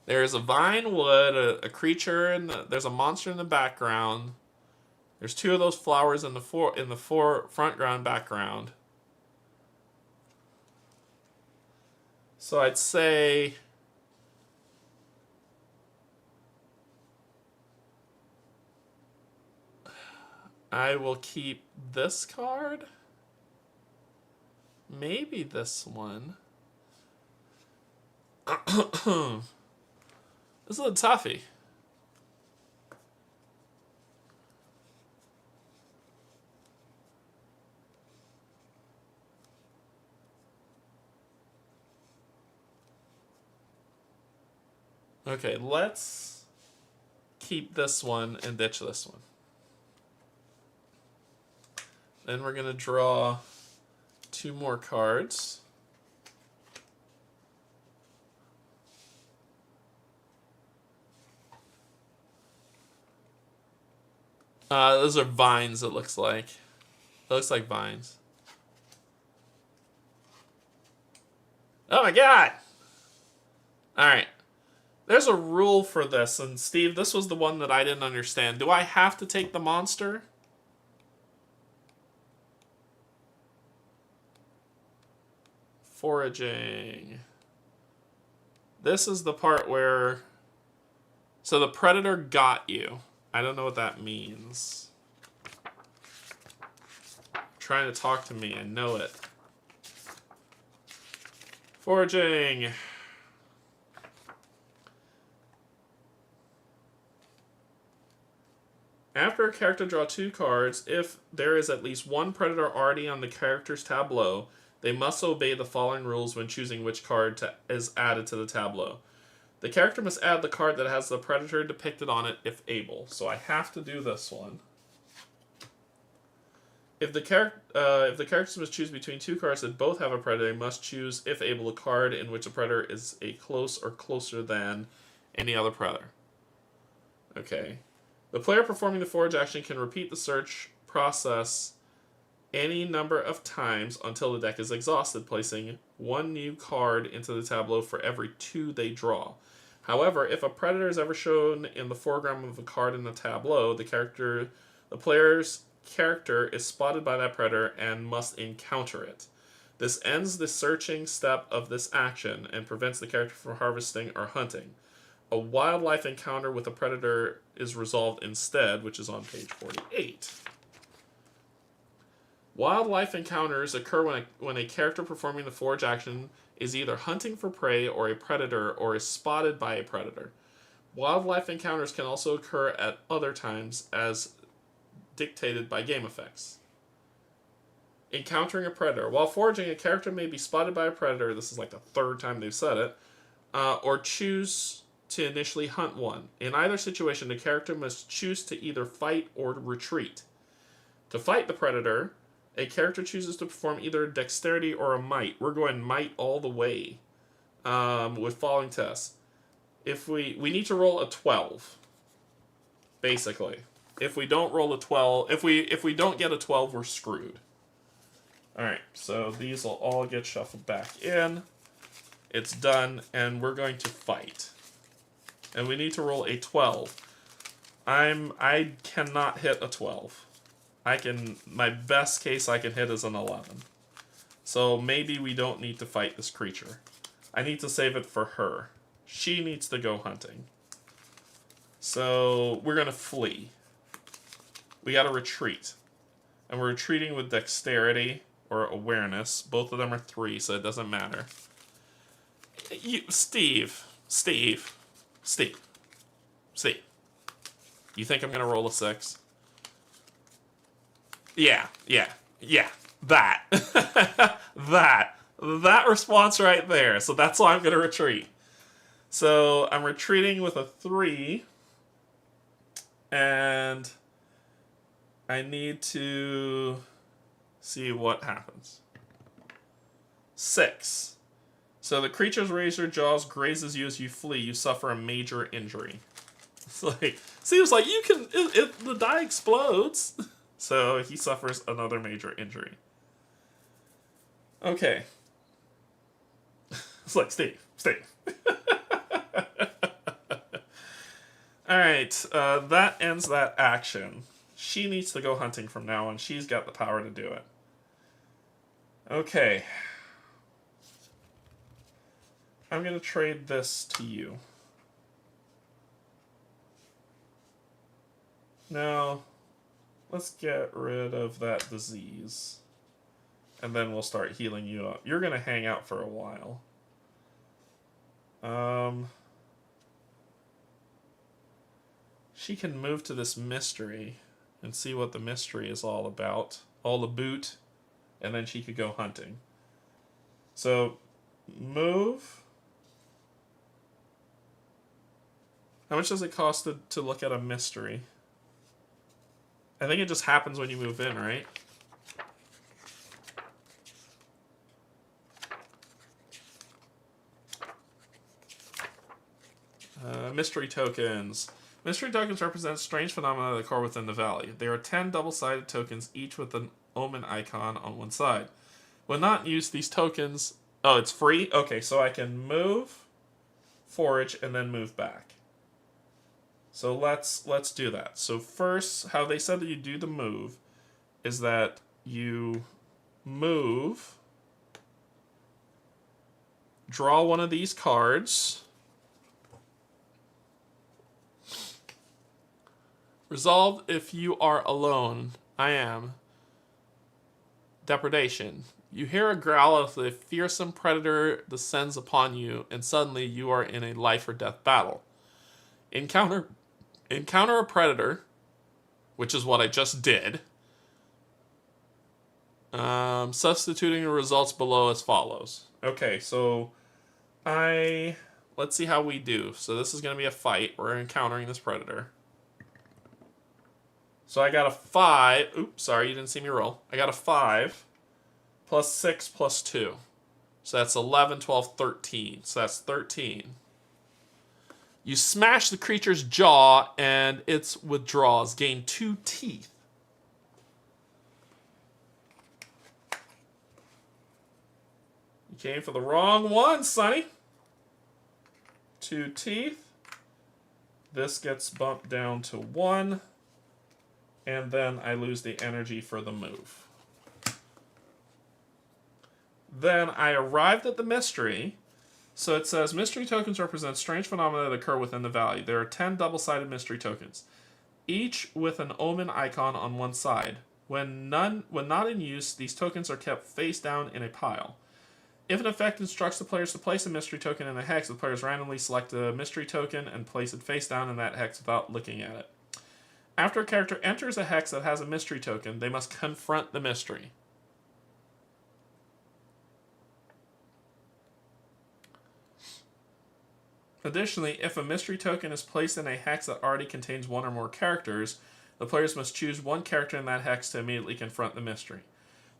There's a vine wood, a creature, and there's a monster in the background. There's two of those flowers in the front ground background. So I'd say I will keep this card. Maybe this one. This is a toughie. Okay, let's keep this one and ditch this one. Then we're going to draw 2 more cards. Those are vines, it looks like. It looks like vines. Oh my god! Alright. There's a rule for this, and Steve, this was the one that I didn't understand. Do I have to take the monster? Foraging. This is the part where... So the predator got you. I don't know what that means. Trying to talk to me, I know it. Foraging. After a character draw 2 cards, if there is at least one predator already on the character's tableau, they must obey the following rules when choosing which card is added to the tableau. The character must add the card that has the predator depicted on it if able. So I have to do this one. If the characters must choose between 2 cards that both have a predator, they must choose, if able, a card in which a predator is a close or closer than any other predator. Okay. The player performing the forage action can repeat the search process any number of times until the deck is exhausted, placing 1 new card into the tableau for every 2 they draw. However, if a predator is ever shown in the foreground of a card in the tableau, the player's character is spotted by that predator and must encounter it. This ends the searching step of this action and prevents the character from harvesting or hunting. A wildlife encounter with a predator is resolved instead, which is on page 48. Wildlife encounters occur when a character performing the forage action is either hunting for prey or a predator or is spotted by a predator. Wildlife encounters can also occur at other times as dictated by game effects. Encountering a predator. While foraging, a character may be spotted by a predator, this is like the 3rd time they've said it, or choose to initially hunt one. In either situation, the character must choose to either fight or retreat. To fight the predator, a character chooses to perform either a dexterity or a might. We're going might all the way with following tests. If we need to roll a 12, basically. If we don't roll a 12, if we don't get a 12, we're screwed. All right, so these will all get shuffled back in. It's done, and we're going to fight. And we need to roll a 12. I cannot hit a 12. My best case I can hit is an 11. So maybe we don't need to fight this creature. I need to save it for her. She needs to go hunting. So we're going to flee. We got to retreat. And we're retreating with dexterity or awareness. Both of them are 3, so it doesn't matter. Steve. You think I'm going to roll a 6? Yeah. That. that response right there. So that's why I'm going to retreat. So I'm retreating with a 3. And I need to see what happens. 6. So the creature's razor jaws grazes you as you flee. You suffer a major injury. It's like, seems like you can, the die explodes. So he suffers another major injury. Okay. It's like, Steve. Alright, that ends that action. She needs to go hunting from now on. She's got the power to do it. Okay. I'm going to trade this to you. Now, let's get rid of that disease. And then we'll start healing you up. You're going to hang out for a while. She can move to this mystery and see what the mystery is all about. All the boot. And then she could go hunting. So, move. How much does it cost to look at a mystery? I think it just happens when you move in, right? Mystery tokens. Mystery tokens represent strange phenomena that occur within the valley. There are 10 double-sided tokens, each with an omen icon on one side. When not in use, these tokens... Oh, it's free? Okay, so I can move, forage, and then move back. So let's do that. So first, how they said that you do the move is that you move, draw one of these cards, resolve if you are alone. I am. Depredation. You hear a growl as a fearsome predator descends upon you, and suddenly you are in a life or death battle. Encounter a predator, which is what I just did. Substituting the results below as follows. Okay, so let's see how we do. So this is going to be a fight. We're encountering this predator. So I got a 5. Oops, sorry, you didn't see me roll. I got a 5 plus 6 plus 2. So that's 11, 12, 13. So that's 13. You smash the creature's jaw, and its withdraws. Gain 2 teeth. You came for the wrong one, Sonny. 2 teeth. This gets bumped down to 1. And then I lose the energy for the move. Then I arrived at the mystery. So it says, mystery tokens represent strange phenomena that occur within the valley. There are 10 double-sided mystery tokens, each with an omen icon on one side. When not in use, these tokens are kept face down in a pile. If an effect instructs the players to place a mystery token in a hex, the players randomly select a mystery token and place it face down in that hex without looking at it. After a character enters a hex that has a mystery token, they must confront the mystery. Additionally, if a mystery token is placed in a hex that already contains one or more characters, the players must choose one character in that hex to immediately confront the mystery.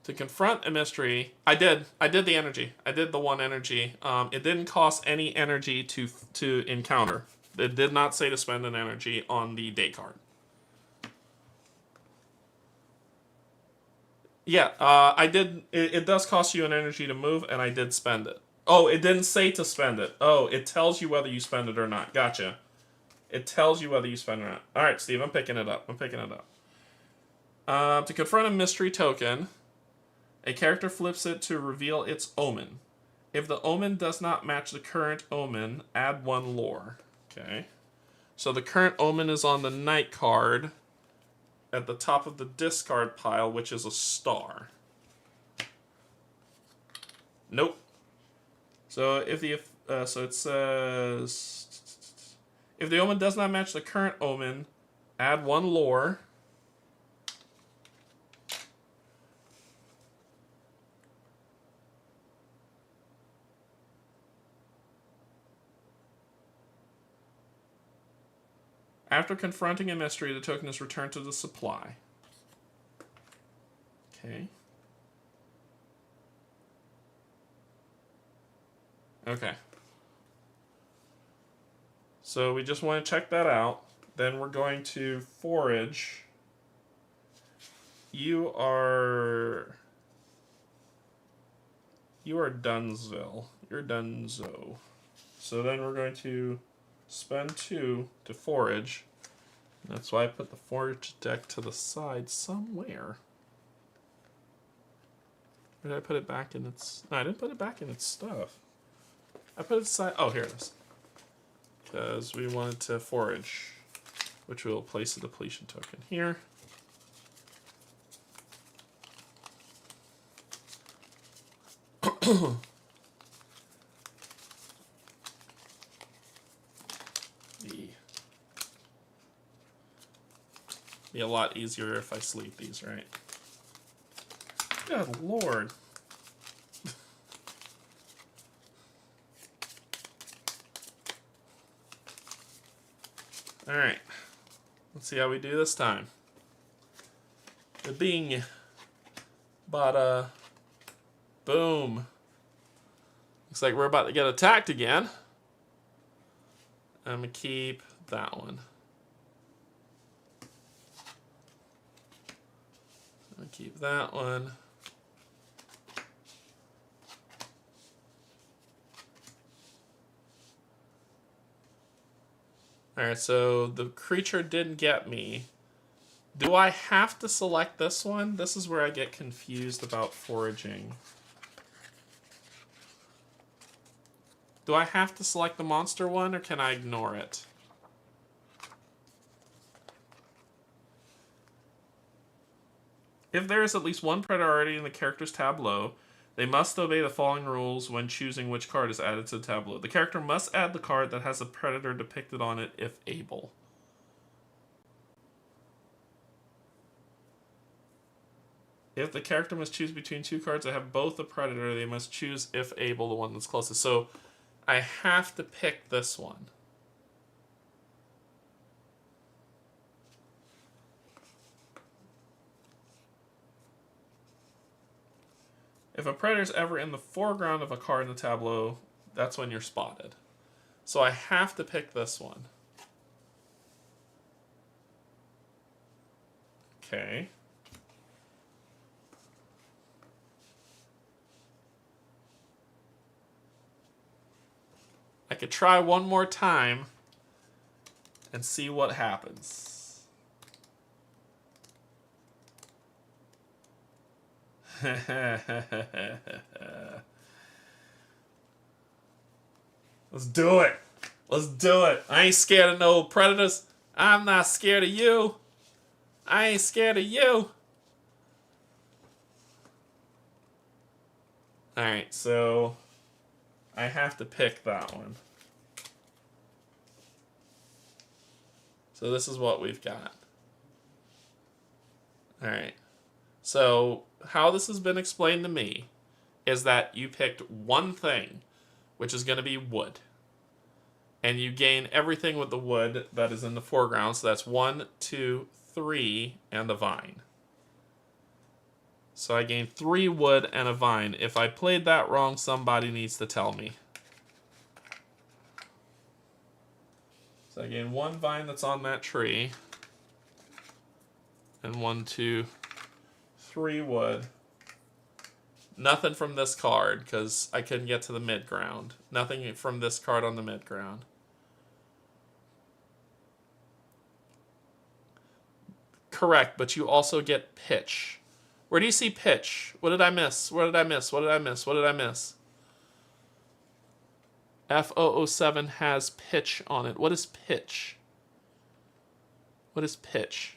To confront a mystery, I did the energy. I did the 1 energy. It didn't cost any energy to encounter. It did not say to spend an energy on the day card. Yeah, I did. It does cost you an energy to move, and I did spend it. Oh, it didn't say to spend it. Oh, it tells you whether you spend it or not. Gotcha. It tells you whether you spend it or not. All right, Steve, I'm picking it up. To confront a mystery token, a character flips it to reveal its omen. If the omen does not match the current omen, add 1 lore. Okay. So the current omen is on the night card at the top of the discard pile, which is a star. Nope. So if it says, if the omen does not match the current omen, add 1 lore. After confronting a mystery, the token is returned to the supply. Okay. Okay. So we just want to check that out. Then we're going to forage. You are Dunsville. You're Dunzo. So then we're going to spend 2 to forage. That's why I put the forage deck to the side somewhere. Or did I put it back in its... No, I didn't put it back in its stuff. I put it aside... Oh, here it is. Because we wanted to forage, which we'll place a depletion token here. Be a lot easier if I sleep these, right? Good lord. Alright. Let's see how we do this time. The bing. Bada. Boom. Looks like we're about to get attacked again. I'm going to keep that one. I'm going to keep that one. Alright, so the creature didn't get me. Do I have to select this one? This is where I get confused about foraging. Do I have to select the monster one, or can I ignore it? If there is at least one predator already in the character's tableau, they must obey the following rules when choosing which card is added to the tableau. The character must add the card that has a predator depicted on it if able. If the character must choose between 2 cards that have both a predator, they must choose, if able, the one that's closest. So I have to pick this one. If a predator is ever in the foreground of a card in the tableau, that's when you're spotted. So I have to pick this one. Okay. I could try one more time and see what happens. Let's do it. Let's do it. I ain't scared of no predators. I'm not scared of you. I ain't scared of you. Alright, so I have to pick that one. So this is what we've got. Alright. So how this has been explained to me is that you picked one thing, which is going to be wood. And you gain everything with the wood that is in the foreground. So that's 1, 2, 3, and a vine. So I gained 3 wood and a vine. If I played that wrong, somebody needs to tell me. So I gained 1 vine that's on that tree. And 1, 2, 3 wood. Nothing from this card, because I couldn't get to the mid-ground. Nothing from this card on the mid-ground. Correct, but you also get pitch. Where do you see pitch? What did I miss? What did I miss? What did I miss? What did I miss? F007 has pitch on it. What is pitch? What is pitch?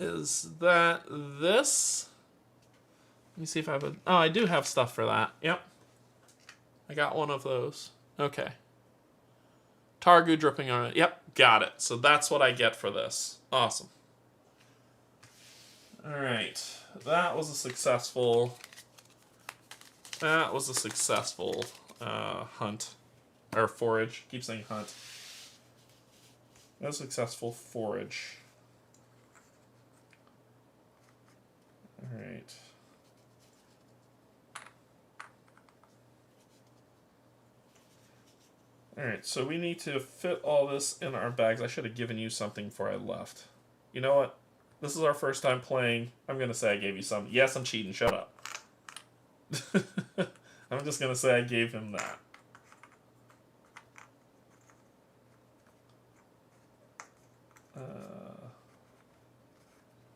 Is that this? Let me see if I have a... Oh, I do have stuff for that. Yep. I got one of those. Okay. Targu dripping on it. Yep, got it. So that's what I get for this. Awesome. Alright. That was a successful... hunt. Or forage. Keep saying hunt. A successful forage. Alright. Alright, so we need to fit all this in our bags. I should have given you something before I left. You know what? This is our first time playing. I'm going to say I gave you something. Yes, I'm cheating. Shut up. I'm just going to say I gave him that.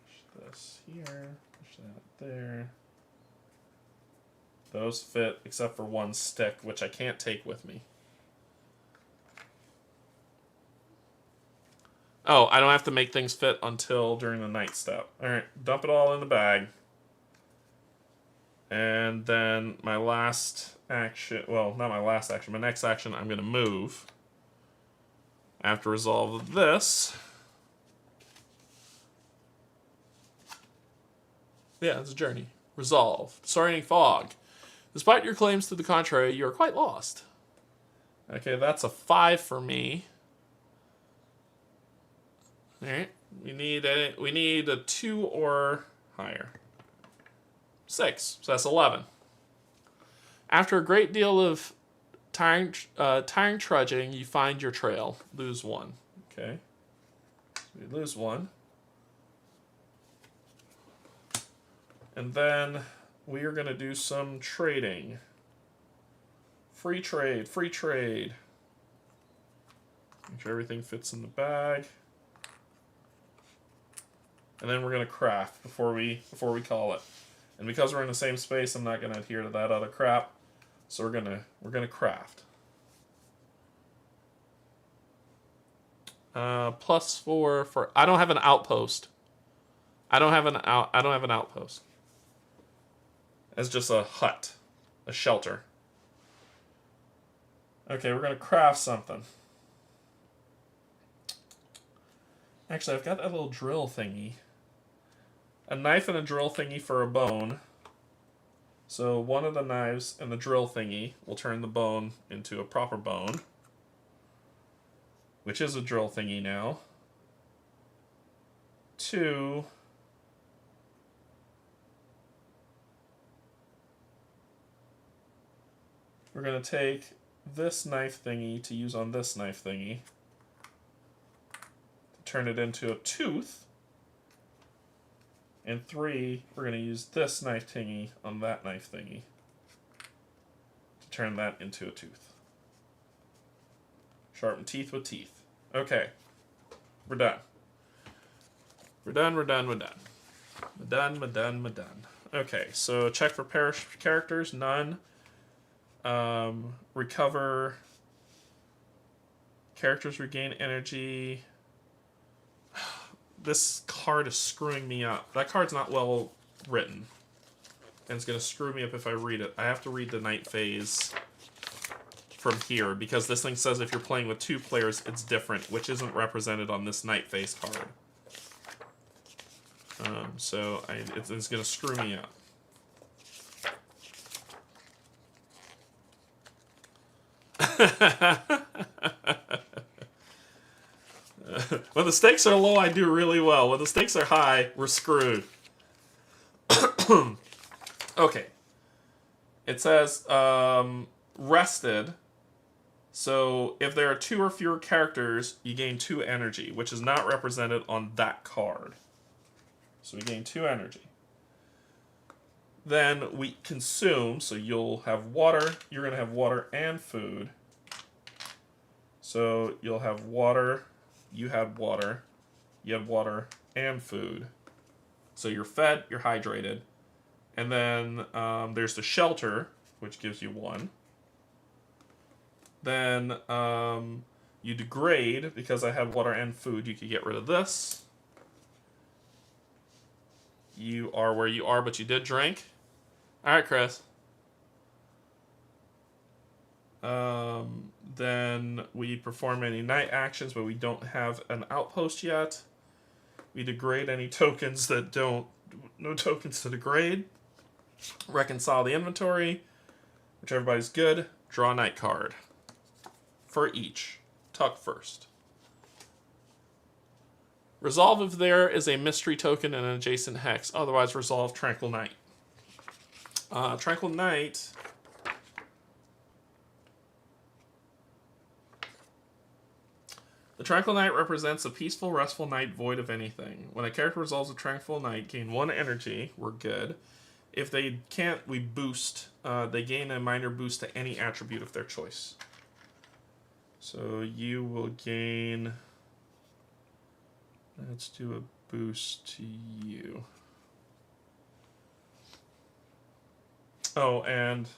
Push this here. Push that there. Those fit except for one stick, which I can't take with me. Oh, I don't have to make things fit until during the night step. Alright, dump it all in the bag. And then my last action, well, not my last action, my next action, I'm going to move. I have to resolve this. Yeah, it's a journey. Resolve. Sorry, fog. Despite your claims to the contrary, you are quite lost. Okay, that's a 5 for me. Alright, we need a 2 or higher. 6, so that's 11. After a great deal of tiring trudging, you find your trail. Lose 1. Okay, so we lose 1. And then we are going to do some trading. Free trade, free trade. Make sure everything fits in the bag. And then we're going to craft before we call it. And because we're in the same space, I'm not going to adhere to that other crap. So we're gonna craft. +4 for I don't have an outpost. I don't have an outpost. It's just a hut, a shelter. Okay, we're gonna craft something. Actually, I've got that little drill thingy. A knife and a drill thingy for a bone. So one of the knives and the drill thingy will turn the bone into a proper bone, which is a drill thingy now. 2. We're going to take this knife thingy to use on this knife thingy to turn it into a tooth. And 3, we're going to use this knife thingy on that knife thingy to turn that into a tooth. Sharpen teeth with teeth. Okay. We're done. We're done, we're done, we're done. We're done, we're done, we're done. Okay, so check for perished characters. None. Recover. Characters regain energy. This card is screwing me up. That card's not well written. And it's going to screw me up if I read it. I have to read the night phase from here, because this thing says if you're playing with 2 players, it's different, which isn't represented on this night phase card. So it's going to screw me up. When the stakes are low, I do really well. When the stakes are high, we're screwed. Okay. It says rested. So if there are 2 or fewer characters, you gain 2 energy, which is not represented on that card. So we gain 2 energy. Then we consume, so you'll have water. You're going to have water and food. So you'll have water. You had water. You had water and food. So you're fed, you're hydrated. And then there's the shelter, which gives you 1. Then you degrade, because I have water and food, you could get rid of this. You are where you are, but you did drink. Alright, Chris. Then we perform any night actions, but we don't have an outpost yet. We degrade any tokens that don't... No tokens to degrade. Reconcile the inventory. Which everybody's good. Draw a night card. For each. Tuck first. Resolve if there is a mystery token in an adjacent hex. Otherwise, resolve Tranquil Night. Tranquil Night. The Tranquil Night represents a peaceful, restful night void of anything. When a character resolves a Tranquil Night, gain 1 energy. We're good. If they can't, we boost. They gain a minor boost to any attribute of their choice. So you will gain... Let's do a boost to you. Oh, and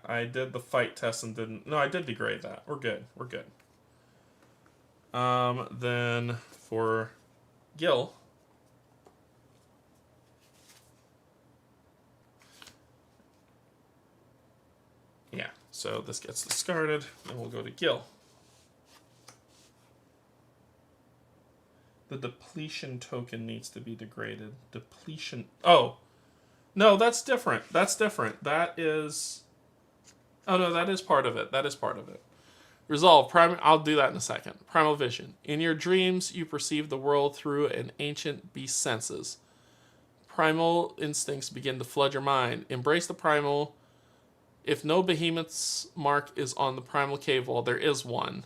I did the fight test and didn't... No, I did degrade that. We're good. We're good. Then for Gil... Yeah, so this gets discarded, and we'll go to Gil. The depletion token needs to be degraded. Depletion... Oh! No, that's different. That's different. That is... Oh, no, that is part of it. That is part of it. Resolve. I'll do that in a second. Primal Vision. In your dreams, you perceive the world through an ancient beast's senses. Primal instincts begin to flood your mind. Embrace the primal... If no behemoth's mark is on the primal cave wall, there is one.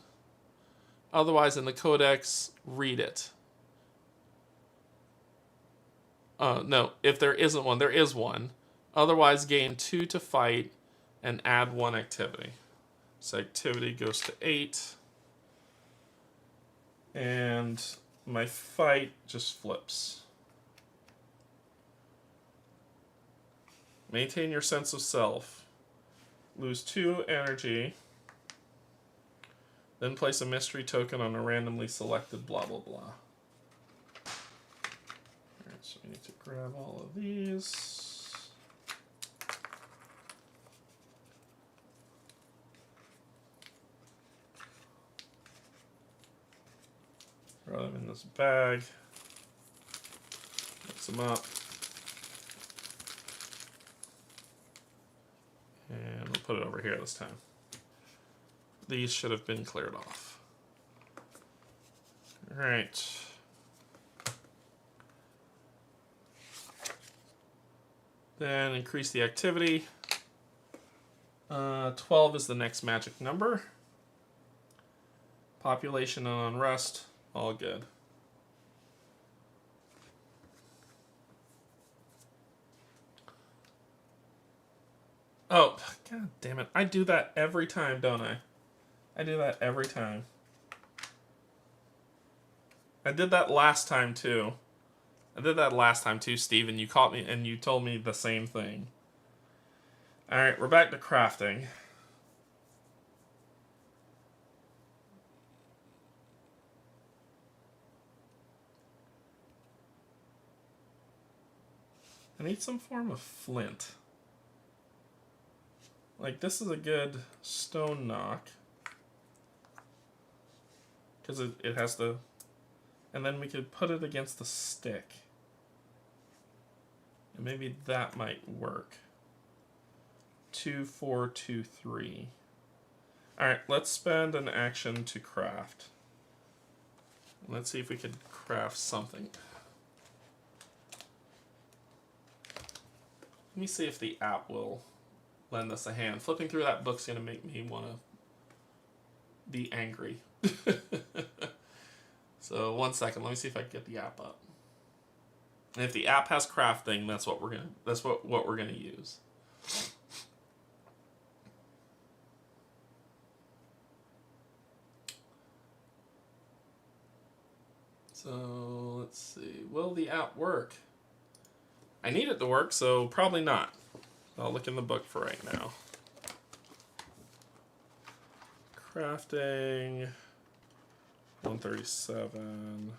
Otherwise, in the codex, read it. No, if there isn't one, there is one. Otherwise, gain 2 to fight and add 1 activity. So activity goes to 8. And my fight just flips. Maintain your sense of self. Lose 2 energy. Then place a mystery token on a randomly selected blah blah blah. Alright, so we need to grab all of these. Throw them in this bag. Mix them up. And we'll put it over here this time. These should have been cleared off. Alright. Then increase the activity. 12 is the next magic number. Population and unrest, all good. Oh, god damn it. I do that every time, don't I? I do that every time. I did that last time, too. Steve, and you caught me, and you told me the same thing. Alright, we're back to crafting. I need some form of flint. Like, this is a good stone knock. Because it has the... And then we could put it against the stick. And maybe that might work. 2, 4, 2, 3. Alright, let's spend an action to craft. Let's see if we could craft something. Let me see if the app will lend us a hand. Flipping through that book's going to make me want to be angry. So 1 second, let me see if I can get the app up. And if the app has crafting, that's what we're gonna use. So let's see. Will the app work? I need it to work, so probably not. I'll look in the book for right now. Crafting 137.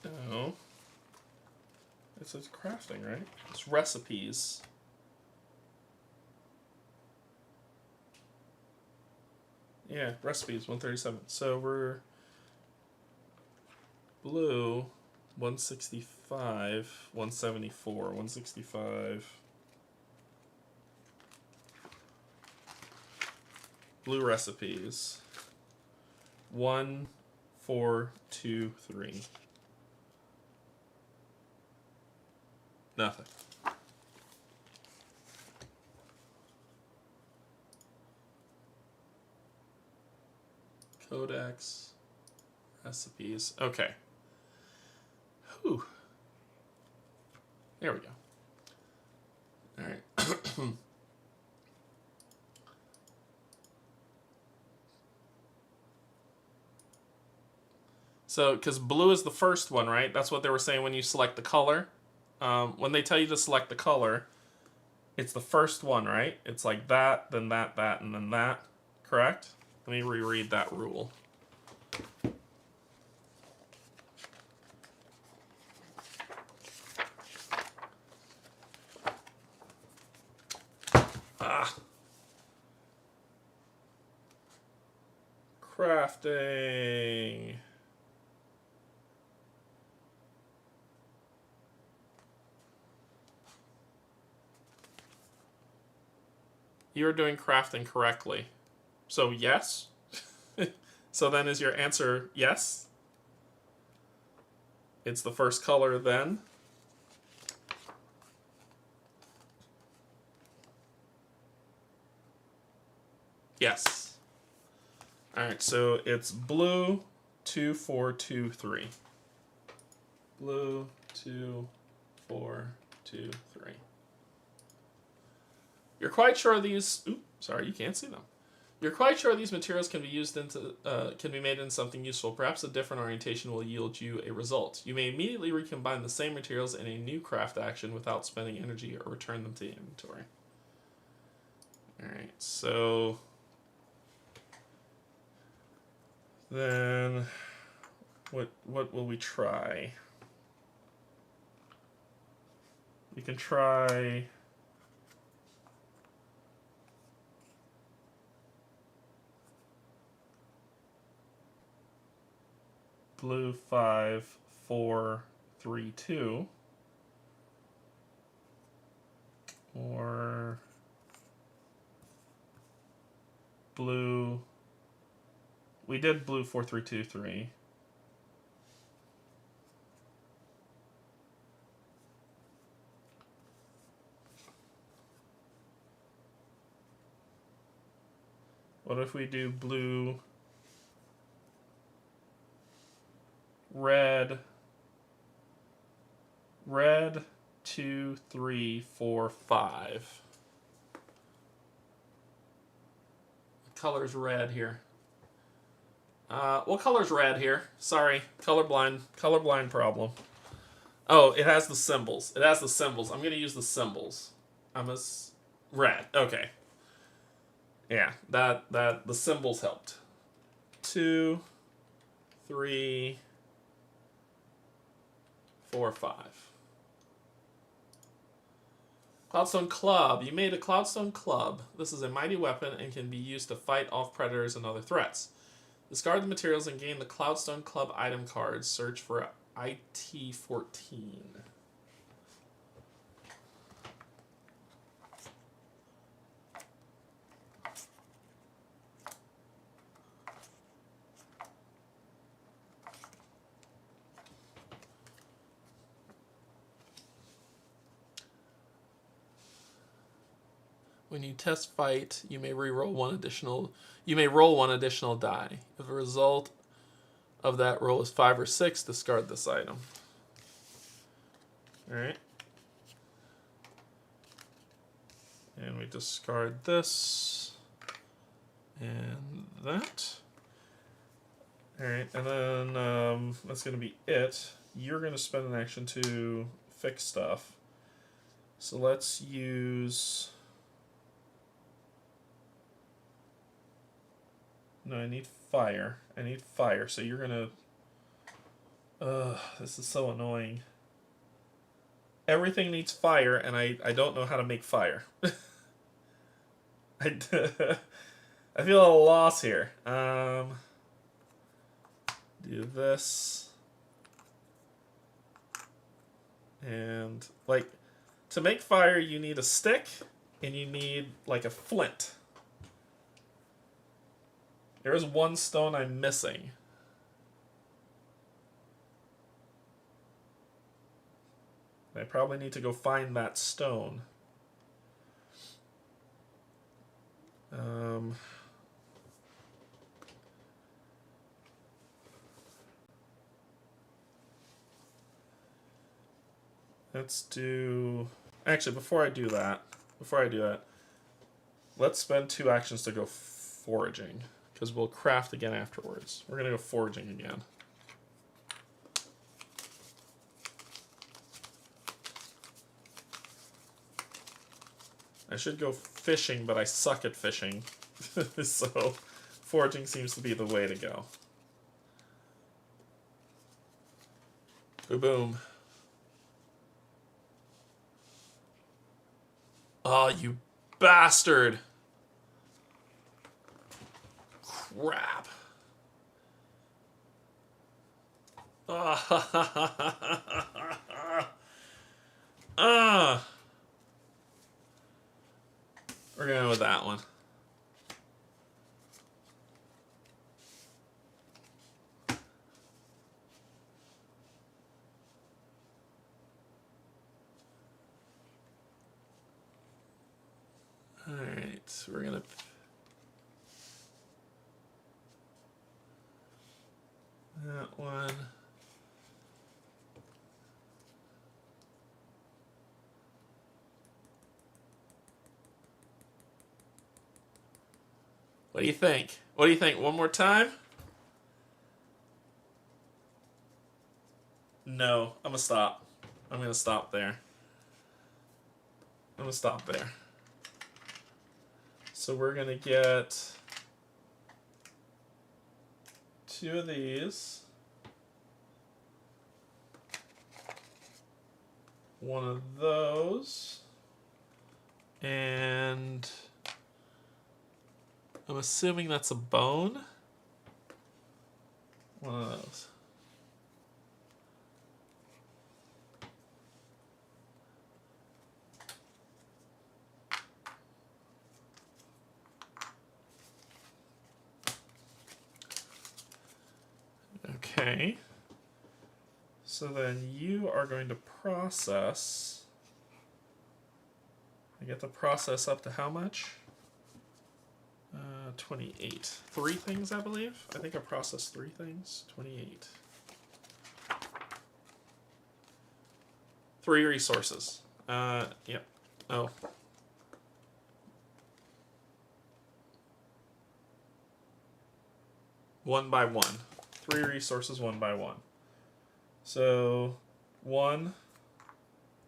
No. It says crafting, right? It's recipes. Yeah, recipes 137. So we're blue, 165, 174, 165. Blue recipes. 1, 4, 2, 3. Nothing. Codex. Recipes. Okay. Whew. There we go. All right. So, because blue is the first one, right? That's what they were saying when you select the color. When they tell you to select the color, it's the first one, right? It's like that, then that, and then that. Correct? Let me reread that rule. Crafting. You're doing crafting correctly. So yes? So then is your answer yes? It's the first color then? Yes. Alright, so it's blue 2, 4, 2, 3. Blue 2, 4, 2, 3. You're quite sure these... Oops, sorry, you can't see them. You're quite sure these materials can be used into, can be made into something useful. Perhaps a different orientation will yield you a result. You may immediately recombine the same materials in a new craft action without spending energy or return them to the inventory. Alright, so... Then... What will we try? We can try... Blue 5, 4, 3, 2. Or blue... We did blue 4, 3, 2, 3. What if we do blue, red, 2, 3, 4, 5. What color's red here? What color's red here? Sorry, colorblind problem. Oh, it has the symbols. It has the symbols. I'm gonna use the symbols. Red. Okay. Yeah, that the symbols helped. 2, 3, 4, 5. Cloudstone Club. You made a Cloudstone Club. This is a mighty weapon and can be used to fight off predators and other threats. Discard the materials and gain the Cloudstone Club item cards. Search for IT-14. When you test fight, you may roll one additional die. If the result of that roll is 5 or 6, discard this item. Alright. And we discard this. And that. Alright, and then that's going to be it. You're going to spend an action to fix stuff. So let's use... No, I need fire. So you're gonna... this is so annoying. Everything needs fire, and I don't know how to make fire. I feel a little lost here. Do this. And, like, to make fire, you need a stick, and you need, like, a flint. There's one stone I'm missing. I probably need to go find that stone. Let's do... Actually, before I do that, let's spend 2 actions to go foraging, because we'll craft again afterwards. We're going to go foraging again. I should go fishing, but I suck at fishing. So, foraging seems to be the way to go. Boom. Oh, you bastard! Crap. We're going with that one. Alright, we're gonna... That one. What do you think? What do you think? One more time? No, I'm gonna stop. I'm gonna stop there. I'm gonna stop there. So we're gonna get 2 of these. 1 of those. And I'm assuming that's a bone. 1 of those. Okay. So then you are going to process. I get to process up to how much? 28. 3 things, I believe. I think I processed 3 things. 28. 3 resources. Yep. Oh. One by one. 3 resources, 1 by 1. So, 1,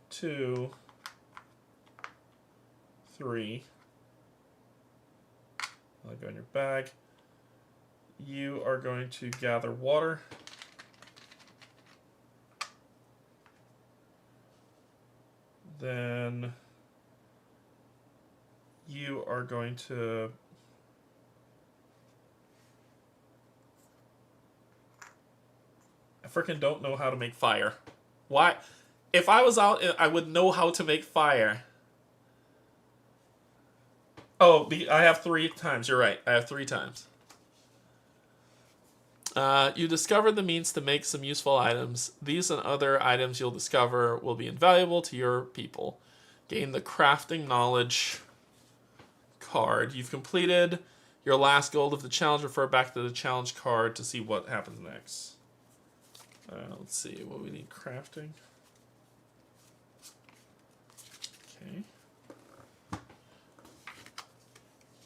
2, 3. I'll go in your bag. You are going to gather water. Then you are going to I freaking don't know how to make fire. Why? If I was out, I would know how to make fire. Oh, I have 3 times. You're right. I have 3 times. You discovered the means to make some useful items. These and other items you'll discover will be invaluable to your people. Gain the crafting knowledge card. You've completed your last goal of the challenge. Refer back to the challenge card to see what happens next. Let's see what we need. Crafting. Okay.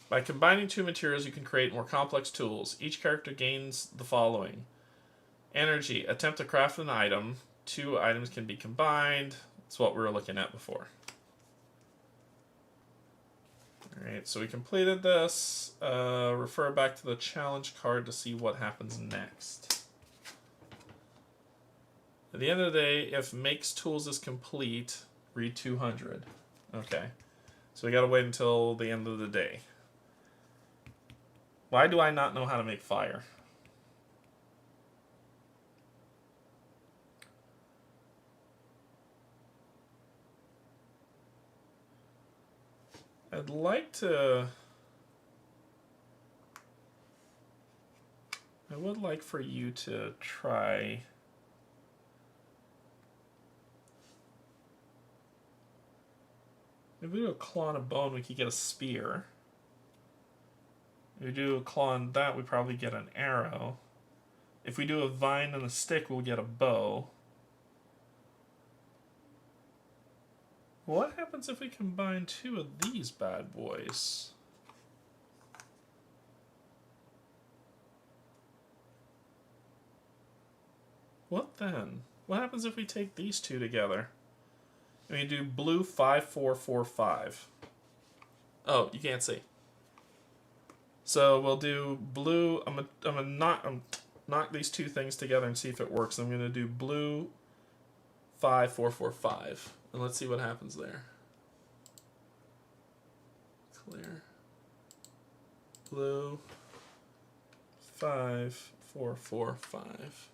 By combining 2 materials, you can create more complex tools. Each character gains the following. Energy. Attempt to craft an item. 2 items can be combined. That's what we were looking at before. Alright, so we completed this. Refer back to the challenge card to see what happens next. At the end of the day, if makes tools is complete, read 200. Okay. So we gotta wait until the end of the day. Why do I not know how to make fire? I'd like to... I would like for you to try... If we do a claw and a bone, we could get a spear. If we do a claw and that, we probably get an arrow. If we do a vine and a stick, we'll get a bow. What happens if we combine two of these bad boys? What then? What happens if we take these two together? And we do blue 5, 4, 4, 5. Oh, you can't see. So we'll do blue. I'm gonna knock these two things together and see if it works. I'm gonna do blue 5, 4, 4, 5. And let's see what happens there. Clear. Blue 5, 4, 4, 5.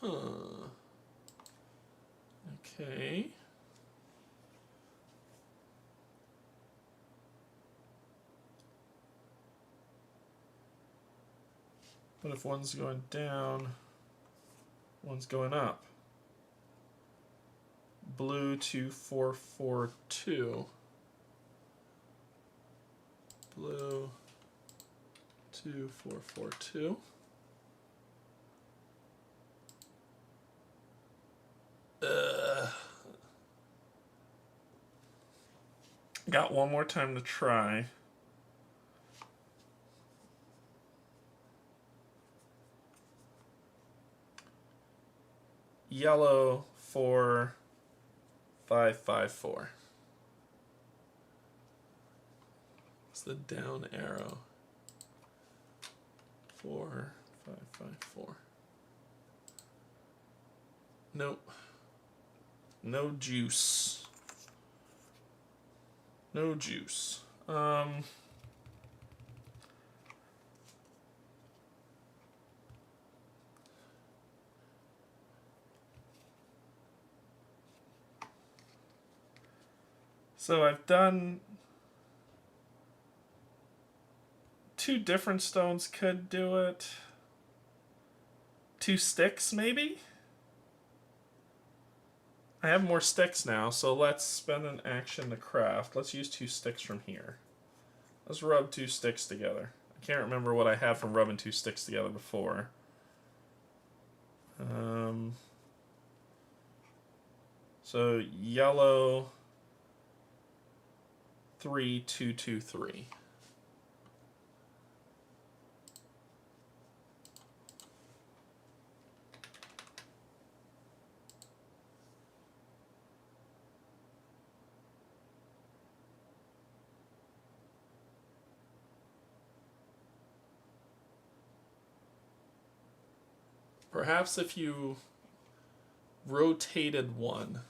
Huh. Okay. But if one's going down, one's going up. Blue 2, 4, 4, 2. Blue 2, 4, 4, 2. Got one more time to try. Yellow 4, 5, 5, 4. It's the down arrow. 4, 5, 5, 4. Nope. No juice. No juice. So I've done... Two different stones could do it. 2 sticks, maybe? I have more sticks now, so let's spend an action to craft. Let's use 2 sticks from here. Let's rub 2 sticks together. I can't remember what I had from rubbing 2 sticks together before. So yellow 3, 2, 2, 3. Perhaps if you rotated one.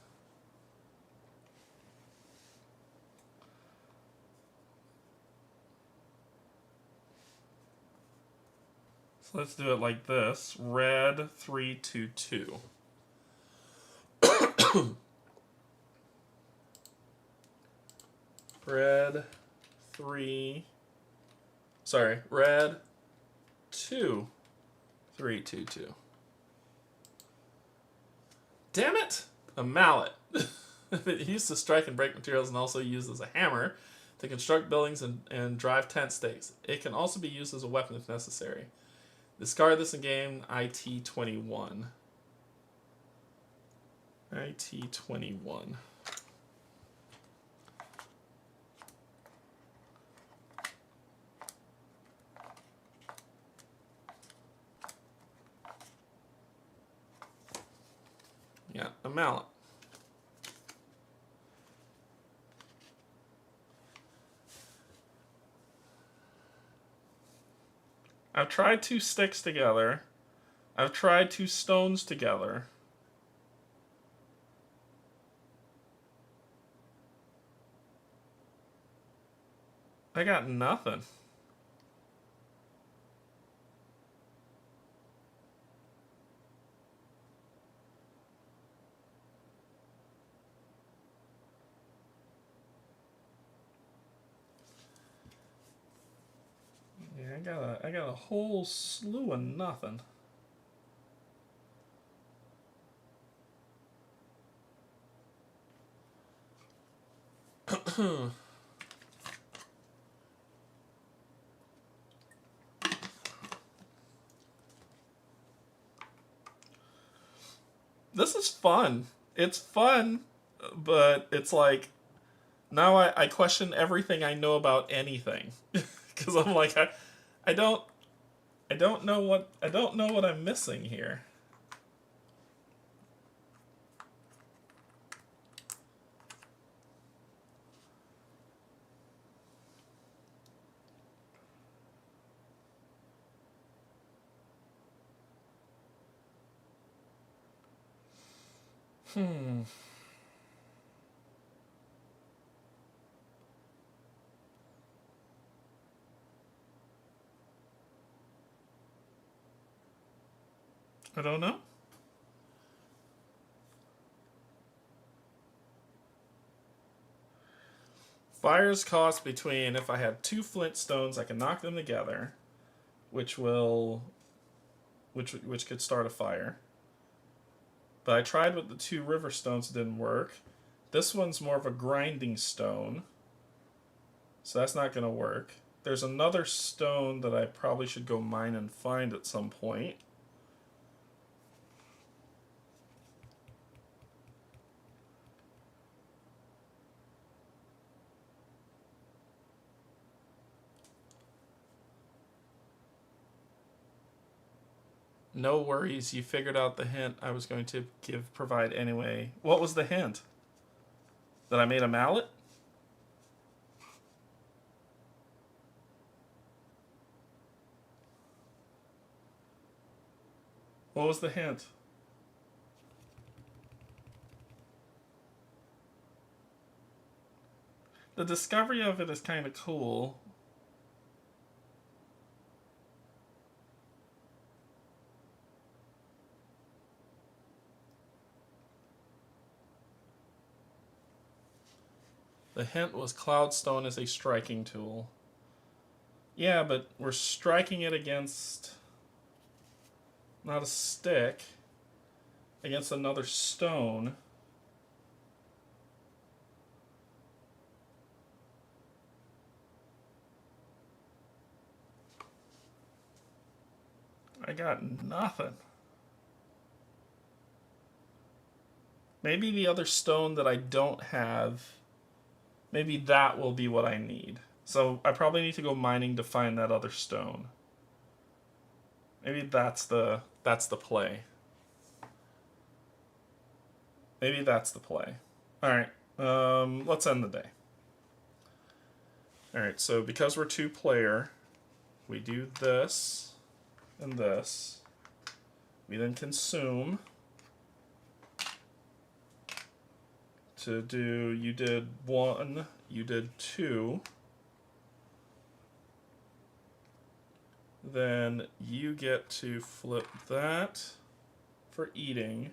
So let's do it like this. Red 3, 2, 2. Red 3. Sorry, red 2, 3, 2, 2. Damn it! A mallet. It used to strike and break materials and also used as a hammer to construct buildings and drive tent stakes. It can also be used as a weapon if necessary. Discard this in game IT-21. IT-21. Yeah, a mallet. I've tried 2 sticks together. I've tried 2 stones together. I got nothing. I got a whole slew of nothing. This is fun. It's fun, but it's like now I question everything I know about anything because I'm like I don't I don't know what I'm missing here. I don't know. Fires cost between if I had 2 flintstones, I can knock them together, which will which could start a fire. But I tried with the 2 river stones, it didn't work. This one's more of a grinding stone, so that's not going to work. There's another stone that I probably should go mine and find at some point. No worries, you figured out the hint I was going to provide anyway. What was the hint? That I made a mallet? What was the hint? The discovery of it is kind of cool. The hint was cloudstone is a striking tool. Yeah, but we're striking it against not a stick, against another stone. I got nothing. Maybe the other stone that I don't have, maybe that will be what I need. So I probably need to go mining to find that other stone. Maybe that's the play. Maybe that's the play. All right, let's end the day. All right, so because we're 2-player, we do this and this. We then consume to do, you did 1, you did 2. Then you get to flip that for eating.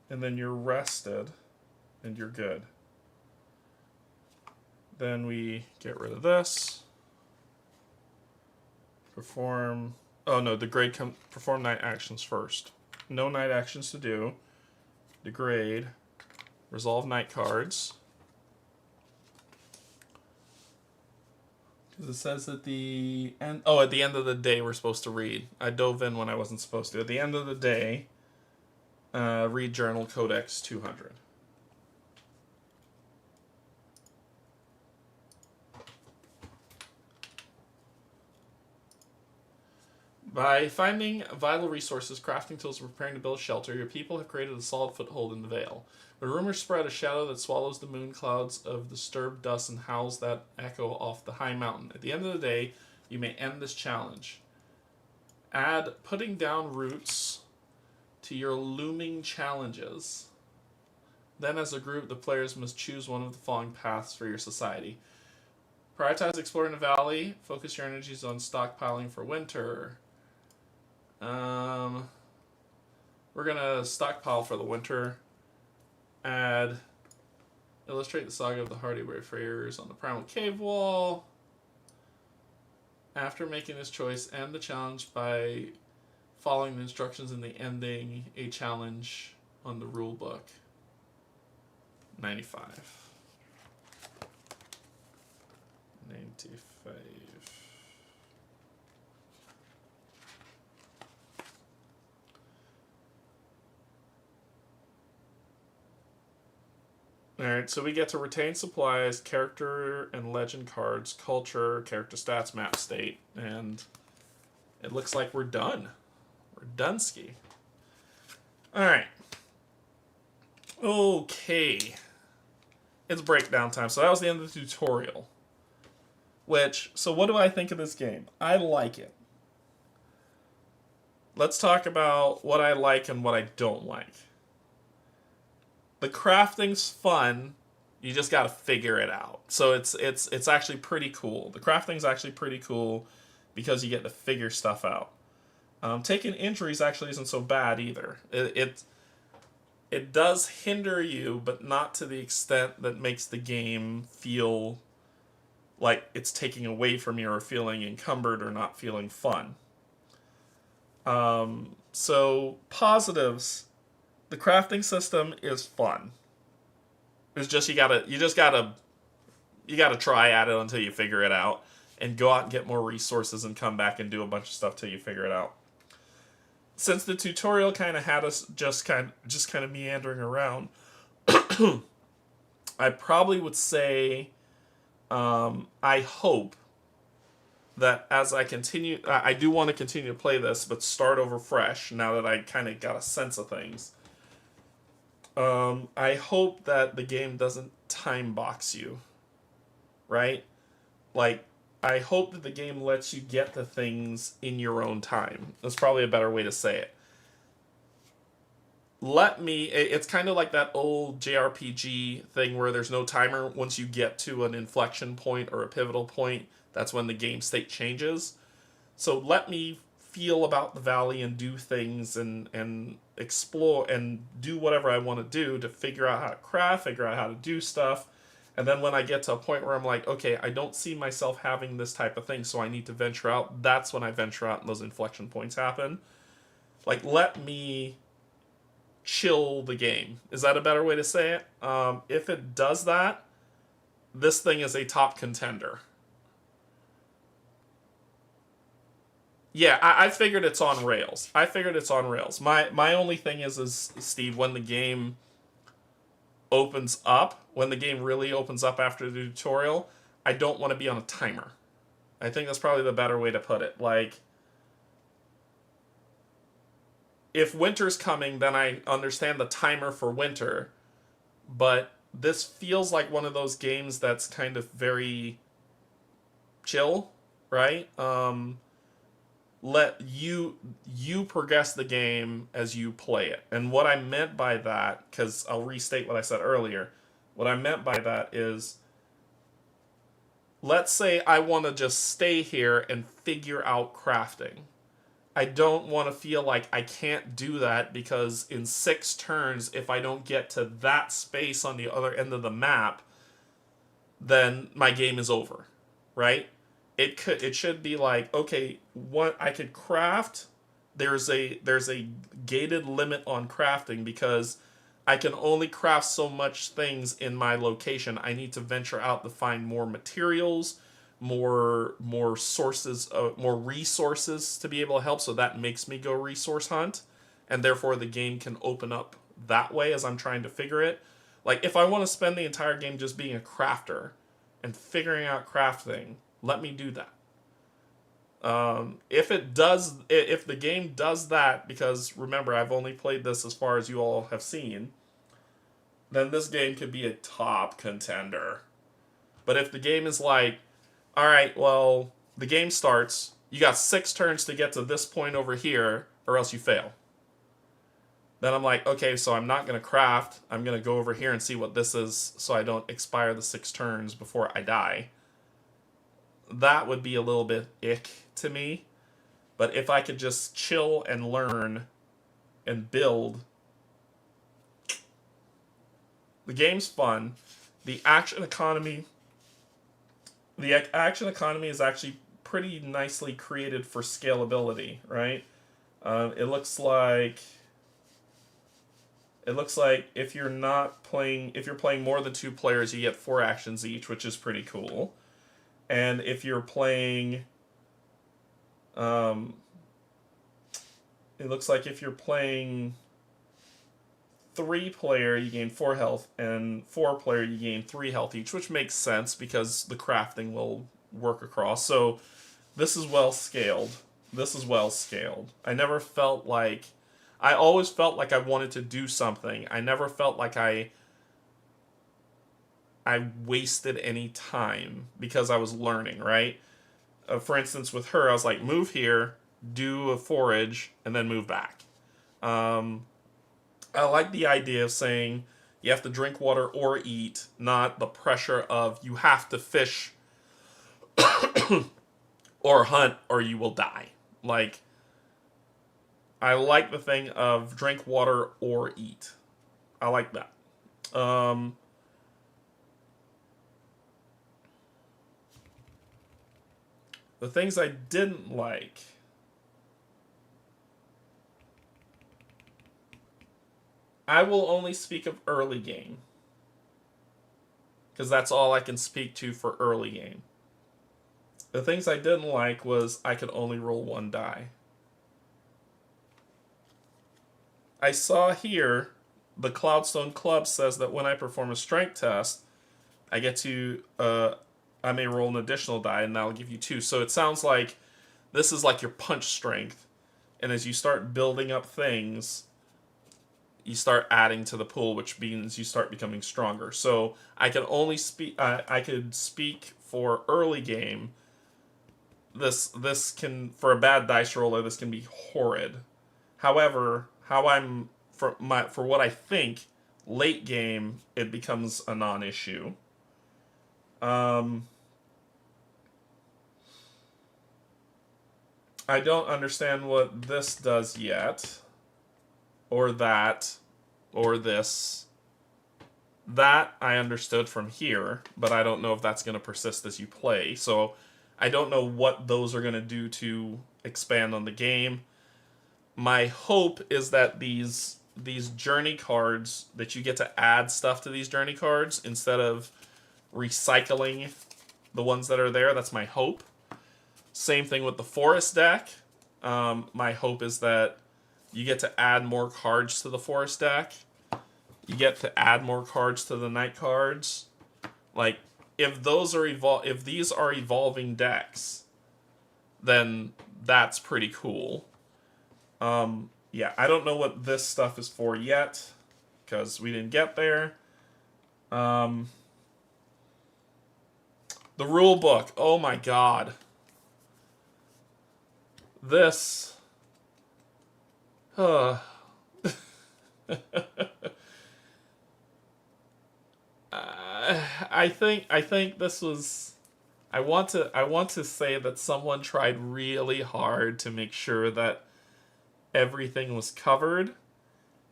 And then you're rested and you're good. Then we get rid of this. Perform, oh no, degrade, perform night actions first. No night actions to do. Degrade, resolve night cards. Because it says at the end, oh, at the end of the day we're supposed to read. I dove in when I wasn't supposed to. At the end of the day, read Journal Codex 200. By finding vital resources, crafting tools, and preparing to build shelter, your people have created a solid foothold in the Vale. When rumors spread, a shadow that swallows the moon clouds of disturbed dust and howls that echo off the high mountain. At the end of the day, you may end this challenge. Add putting down roots to your looming challenges. Then, as a group, the players must choose one of the following paths for your society. Prioritize exploring the valley. Focus your energies on stockpiling for winter. We're gonna stockpile for the winter. Add, illustrate the saga of the hardy wayfarers on the primal cave wall. After making his choice, end the challenge by following the instructions in the ending a challenge on the rule book. 95. 95. Alright, so we get to retain supplies, character and legend cards, culture, character stats, map state, and it looks like we're done. We're done-ski. Alright. Okay. It's breakdown time. So that was the end of the tutorial. So what do I think of this game? I like it. Let's talk about what I like and what I don't like. The crafting's fun. You just got to figure it out. So it's actually pretty cool. The crafting's actually pretty cool because you get to figure stuff out. Taking injuries actually isn't so bad either. It does hinder you, but not to the extent that makes the game feel like it's taking away from you or feeling encumbered or not feeling fun. So positives. The crafting system is fun. It's just you gotta try at it until you figure it out, and go out and get more resources and come back and do a bunch of stuff till you figure it out. Since the tutorial kind of had us just kind of meandering around, I probably would say I hope that as I continue, I do want to continue to play this, but start over fresh now that I kind of got a sense of things. I hope that the game doesn't time box you, right? Like, I hope that the game lets you get the things in your own time. That's probably a better way to say it. It's kind of like that old JRPG thing where there's no timer. Once you get to an inflection point or a pivotal point, that's when the game state changes. So let me feel about the valley and do things and explore and do whatever I want to do to figure out how to craft, figure out how to do stuff. And then when I get to a point where I'm like, okay, I don't see myself having this type of thing, so I need to venture out, that's when I venture out and those inflection points happen. Like, let me chill the game. Is that a better way to say it? If it does that, this thing is a top contender. Yeah, I figured it's on rails. My only thing is, Steve, when the game opens up, when the game really opens up after the tutorial, I don't want to be on a timer. I think that's probably the better way to put it. Like, if winter's coming, then I understand the timer for winter, but this feels like one of those games that's kind of very chill, right? Let you progress the game as you play it. And what I meant by that, because I'll restate what I said earlier, what I meant by that is, let's say I want to just stay here and figure out crafting. I don't want to feel like I can't do that because in 6 turns, if I don't get to that space on the other end of the map, then my game is over, right? It should be like, okay, what I could craft, there's a gated limit on crafting because I can only craft so much things in my location. I need to venture out to find more materials, more sources, more resources to be able to help, so that makes me go resource hunt, and therefore the game can open up that way as I'm trying to figure it. Like, if I want to spend the entire game just being a crafter and figuring out crafting, let me do that. If the game does that, because remember, I've only played this as far as you all have seen, then this game could be a top contender. But if the game is like, alright, well, the game starts, you got 6 turns to get to this point over here, or else you fail. Then I'm like, okay, so I'm not going to craft, I'm going to go over here and see what this is so I don't expire the 6 turns before I die. That would be a little bit ick to me. But if I could just chill and learn and build, the game's fun. The action economy is actually pretty nicely created for scalability, right? It looks like if you're playing more than 2 players, you get 4 actions each, which is pretty cool. And if you're playing, it looks like if you're playing 3-player, you gain 4 health, and 4-player, you gain 3 health each, which makes sense because the crafting will work across. So this is well scaled. I never felt like... I always felt like I wanted to do something. I never felt like I wasted any time because I was learning, right? For instance, with her, I was like, move here, do a forage, and then move back. I like the idea of saying you have to drink water or eat, not the pressure of you have to fish or hunt or you will die. Like, I like the thing of drink water or eat. I like that. The things I didn't like... I will only speak of early game, because that's all I can speak to for early game. The things I didn't like was I could only roll 1 die. I saw here, the Cloudstone Club says that when I perform a strength test, I get to, I may roll an additional die, and that'll give you 2. So it sounds like this is like your punch strength, and as you start building up things, you start adding to the pool, which means you start becoming stronger. So I can only speak. I could speak for early game. This can, for a bad dice roller, this can be horrid. However, for what I think, late game it becomes a non-issue. I don't understand what this does yet. Or that, or this. That I understood from here, but I don't know if that's going to persist as you play. So I don't know what those are going to do to expand on the game. My hope is that these journey cards, that you get to add stuff to these journey cards instead of recycling the ones that are there. That's my hope. Same thing with the forest deck. My hope is that you get to add more cards to the forest deck. You get to add more cards to the night cards. Like, if these are evolving decks, then that's pretty cool. Yeah, I don't know what this stuff is for yet, because we didn't get there. The rule book. Oh my god. This... I think this was... I want to say that someone tried really hard to make sure that everything was covered,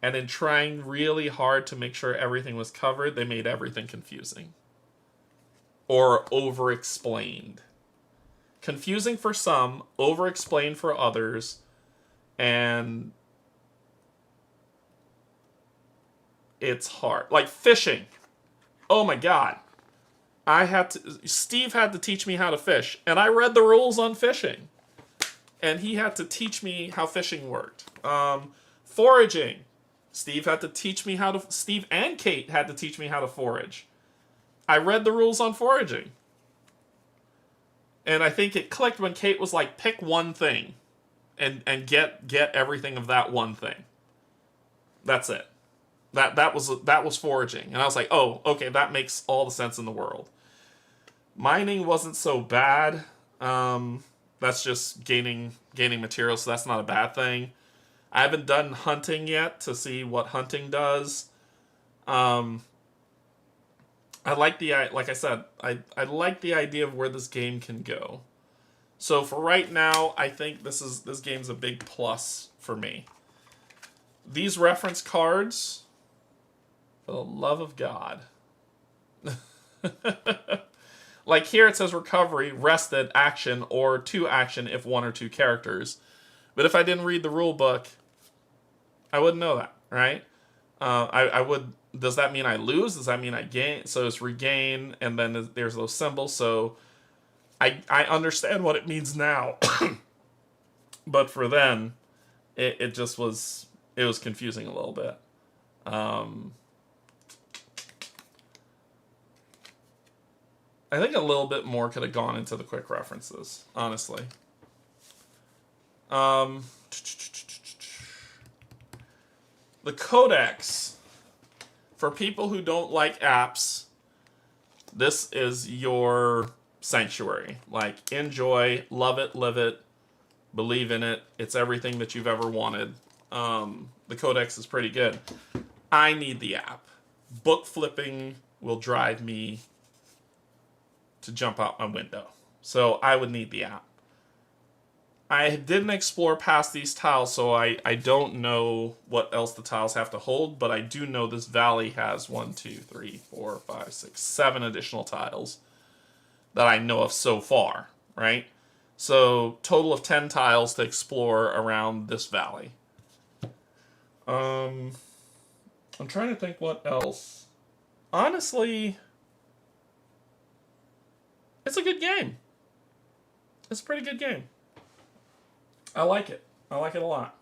and in trying really hard to make sure everything was covered, they made everything confusing or over-explained. Confusing for some, over-explained for others, and it's hard. Like fishing. Oh my god. Steve had to teach me how to fish, and I read the rules on fishing. And he had to teach me how fishing worked. Foraging. Steve and Kate had to teach me how to forage. I read the rules on foraging. And I think it clicked when Kate was like, pick one thing and get everything of that one thing. That's it. That was foraging. And I was like, oh, okay, that makes all the sense in the world. Mining wasn't so bad. That's just gaining material, so that's not a bad thing. I haven't done hunting yet to see what hunting does. I like like I said, I like the idea of where this game can go. So for right now, I think this game's a big plus for me. These reference cards, for the love of God. Like here it says recovery, rested, action, or to action if one or two characters. But if I didn't read the rule book, I wouldn't know that, right? I would. Does that mean I lose? Does that mean I gain? So it's regain, and then there's those symbols. So I understand what it means now, but for then, it just was confusing a little bit. I think a little bit more could have gone into the quick references, honestly. The codex. For people who don't like apps, this is your sanctuary. Like, enjoy, love it, live it, believe in it. It's everything that you've ever wanted. The codex is pretty good. I need the app. Book flipping will drive me to jump out my window. So I would need the app. I didn't explore past these tiles, so I don't know what else the tiles have to hold, but I do know this valley has 1, 2, 3, 4, 5, 6, 7 additional tiles that I know of so far, right? So total of 10 tiles to explore around this valley. I'm trying to think what else. Honestly, it's a good game. It's a pretty good game. I like it. I like it a lot.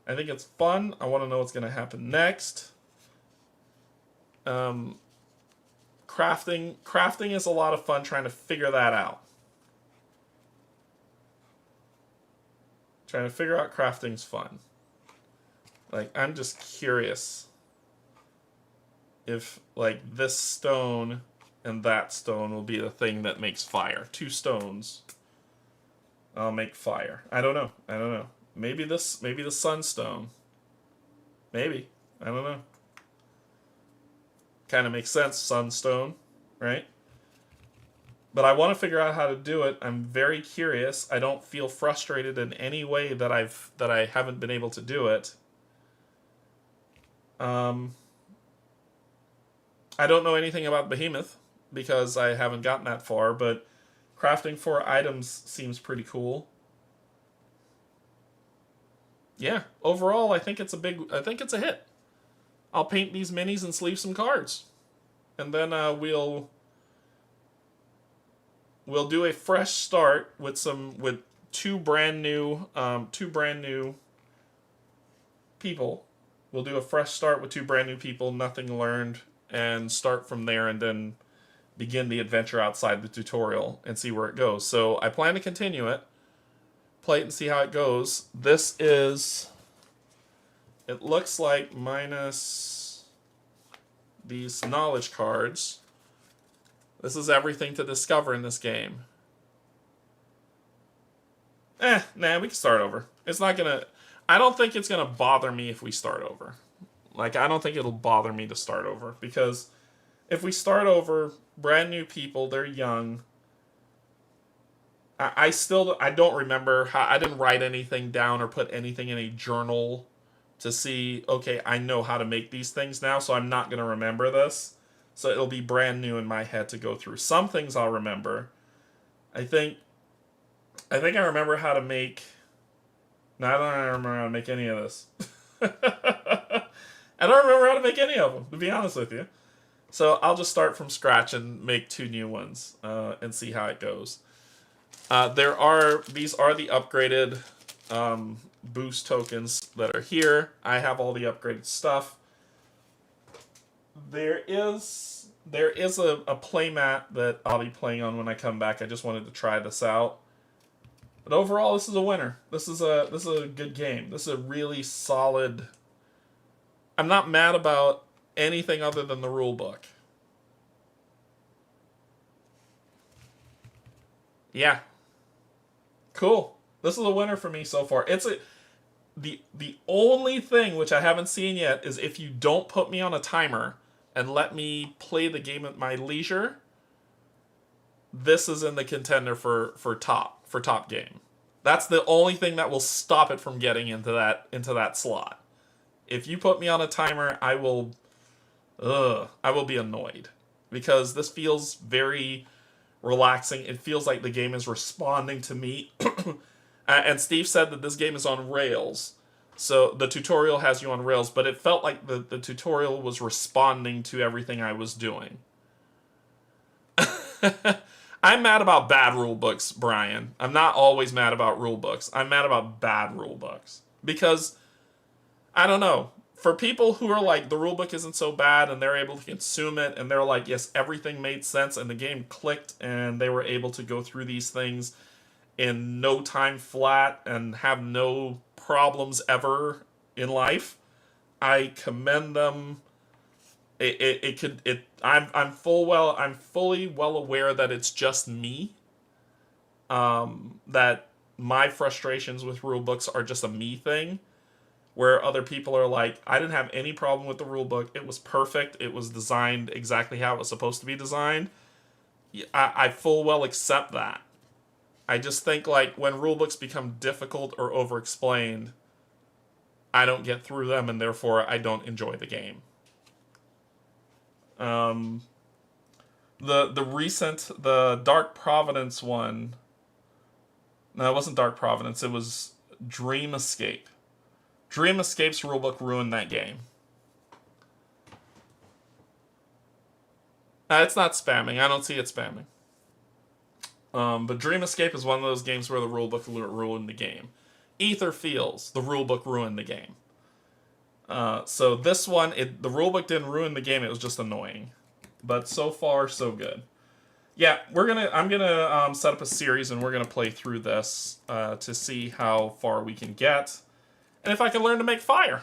I think it's fun. I want to know what's going to happen next. Crafting is a lot of fun trying to figure that out. Trying to figure out crafting's fun. Like, I'm just curious if, like, this stone and that stone will be the thing that makes fire. 2 stones. I'll make fire. I don't know. Maybe the sunstone. Maybe. I don't know. Kind of makes sense, sunstone, right? But I want to figure out how to do it. I'm very curious. I don't feel frustrated in any way that I haven't been able to do it. I don't know anything about Behemoth because I haven't gotten that far, but crafting 4 items seems pretty cool. Yeah, overall, I think it's a hit. I'll paint these minis and sleeve some cards, and then we'll do a fresh start with two brand new people. We'll do a fresh start with 2 brand new people, nothing learned, and start from there, and then begin the adventure outside the tutorial and see where it goes. So I plan to continue it, play it and see how it goes. This is, it looks like minus these knowledge cards. This is everything to discover in this game. Nah, we can start over. It's not gonna, I don't think it's gonna bother me if we start over. Like, I don't think it'll bother me to start over, because if we start over, brand new people, they're young. I don't remember how, I didn't write anything down or put anything in a journal to see, okay, I know how to make these things now, so I'm not going to remember this. So it'll be brand new in my head to go through. Some things I'll remember. I think I remember how to make, no, I don't remember how to make any of this. I don't remember how to make any of them, to be honest with you. So I'll just start from scratch and make 2 new ones and see how it goes. These are the upgraded boost tokens that are here. I have all the upgraded stuff. There is a playmat that I'll be playing on when I come back. I just wanted to try this out. But overall, this is a winner. This is a good game. This is a really solid. I'm not mad about anything other than the rule book. Yeah. Cool. This is a winner for me so far. The only thing which I haven't seen yet is if you don't put me on a timer and let me play the game at my leisure, this is in the contender for top game. That's the only thing that will stop it from getting into that slot. If you put me on a timer, I will be annoyed, because this feels very relaxing. It feels like the game is responding to me. And Steve said that this game is on rails. So the tutorial has you on rails, but it felt like the tutorial was responding to everything I was doing. I'm mad about bad rule books, Brian. I'm not always mad about rule books. I'm mad about bad rule books. Because, I don't know, for people who are like, the rule book isn't so bad and they're able to consume it and they're like, yes, everything made sense and the game clicked and they were able to go through these things in no time flat and have no problems ever in life, I commend them. I'm fully well aware that it's just me. That my frustrations with rule books are just a me thing, where other people are like, I didn't have any problem with the rule book. It was perfect. It was designed exactly how it was supposed to be designed. I full well accept that. I just think like when rule books become difficult or over-explained, I don't get through them and therefore I don't enjoy the game. The Dark Providence one. No, it wasn't Dark Providence. It was Dream Escape. Dream Escape's rulebook ruined that game. It's not spamming. I don't see it spamming. But Dream Escape is one of those games where the rulebook ruined the game. Ether Fields, the rulebook ruined the game. So this one, the rulebook didn't ruin the game. It was just annoying. But so far, so good. Yeah, I'm gonna set up a series and we're gonna play through this to see how far we can get, and if I can learn to make fire.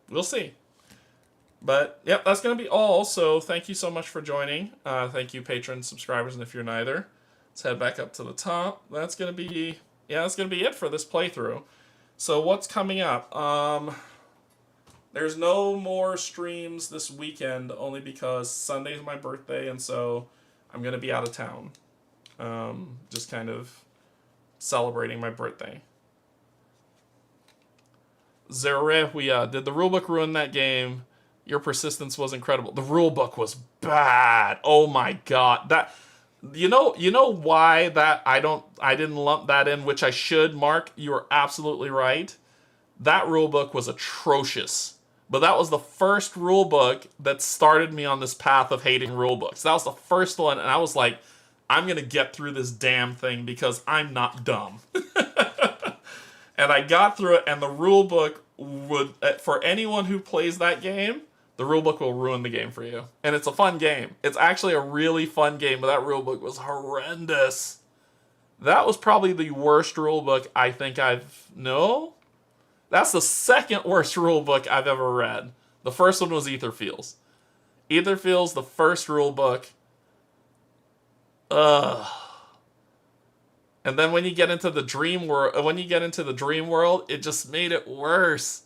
We'll see. But yep, that's gonna be all. So thank you so much for joining. Thank you, patrons, subscribers, and if you're neither, let's head back up to the top. That's gonna be it for this playthrough. So what's coming up? There's no more streams this weekend, only because Sunday's my birthday, and so I'm going to be out of town. Just kind of celebrating my birthday. Zerewia, did the rulebook ruin that game? Your persistence was incredible. The rulebook was bad. Oh my god. That you know why that I didn't lump that in, which I should, Mark. You are absolutely right. That rulebook was atrocious. But that was the first rulebook that started me on this path of hating rulebooks. That was the first one, and I was like, I'm going to get through this damn thing because I'm not dumb. And I got through it, and the rulebook would, for anyone who plays that game, the rulebook will ruin the game for you. And it's a fun game. It's actually a really fun game, but that rulebook was horrendous. That was probably the worst rulebook I think No? That's the second worst rulebook I've ever read. The first one was Ether Fields. Ether Fields, the first rulebook. Ugh. And then when you get into the dream world, it just made it worse.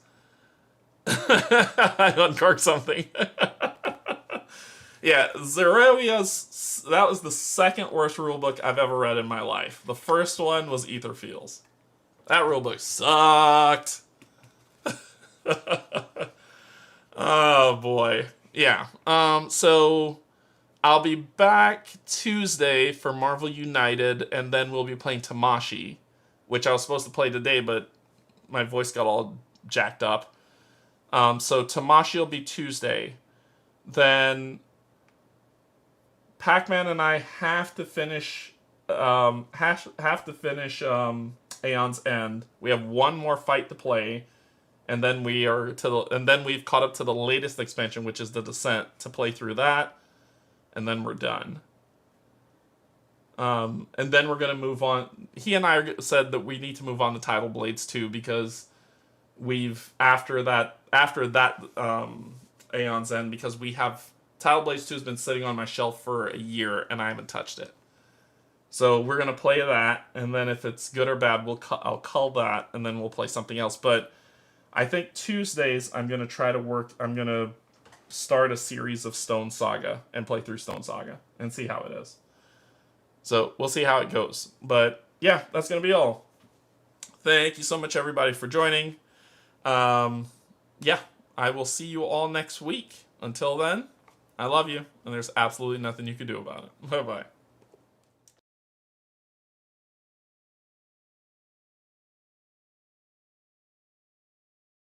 I uncorked something. Yeah, Zerewia's, that was the second worst rulebook I've ever read in my life. The first one was Ether Fields. That rulebook sucked. Oh boy. Yeah. So I'll be back Tuesday for Marvel United, and then we'll be playing Tamashii, which I was supposed to play today, but my voice got all jacked up. So Tamashii will be Tuesday. Then Pac-Man and I have to finish Aeon's End. We have one more fight to play, and then we've caught up to the latest expansion, which is the Descent, to play through that, and then we're done. And then we're gonna move on. He and I said that we need to move on to Tidal Blades 2 because after that Aeon's End, because we have Tidal Blades 2 has been sitting on my shelf for a year and I haven't touched it. So we're gonna play that, and then if it's good or bad, I'll call that, and then we'll play something else. But I think Tuesdays I'm gonna start a series of Stonesaga and play through Stonesaga and see how it is. So we'll see how it goes. But yeah, that's gonna be all. Thank you so much, everybody, for joining. Yeah, I will see you all next week. Until then, I love you, and there's absolutely nothing you can do about it. Bye bye.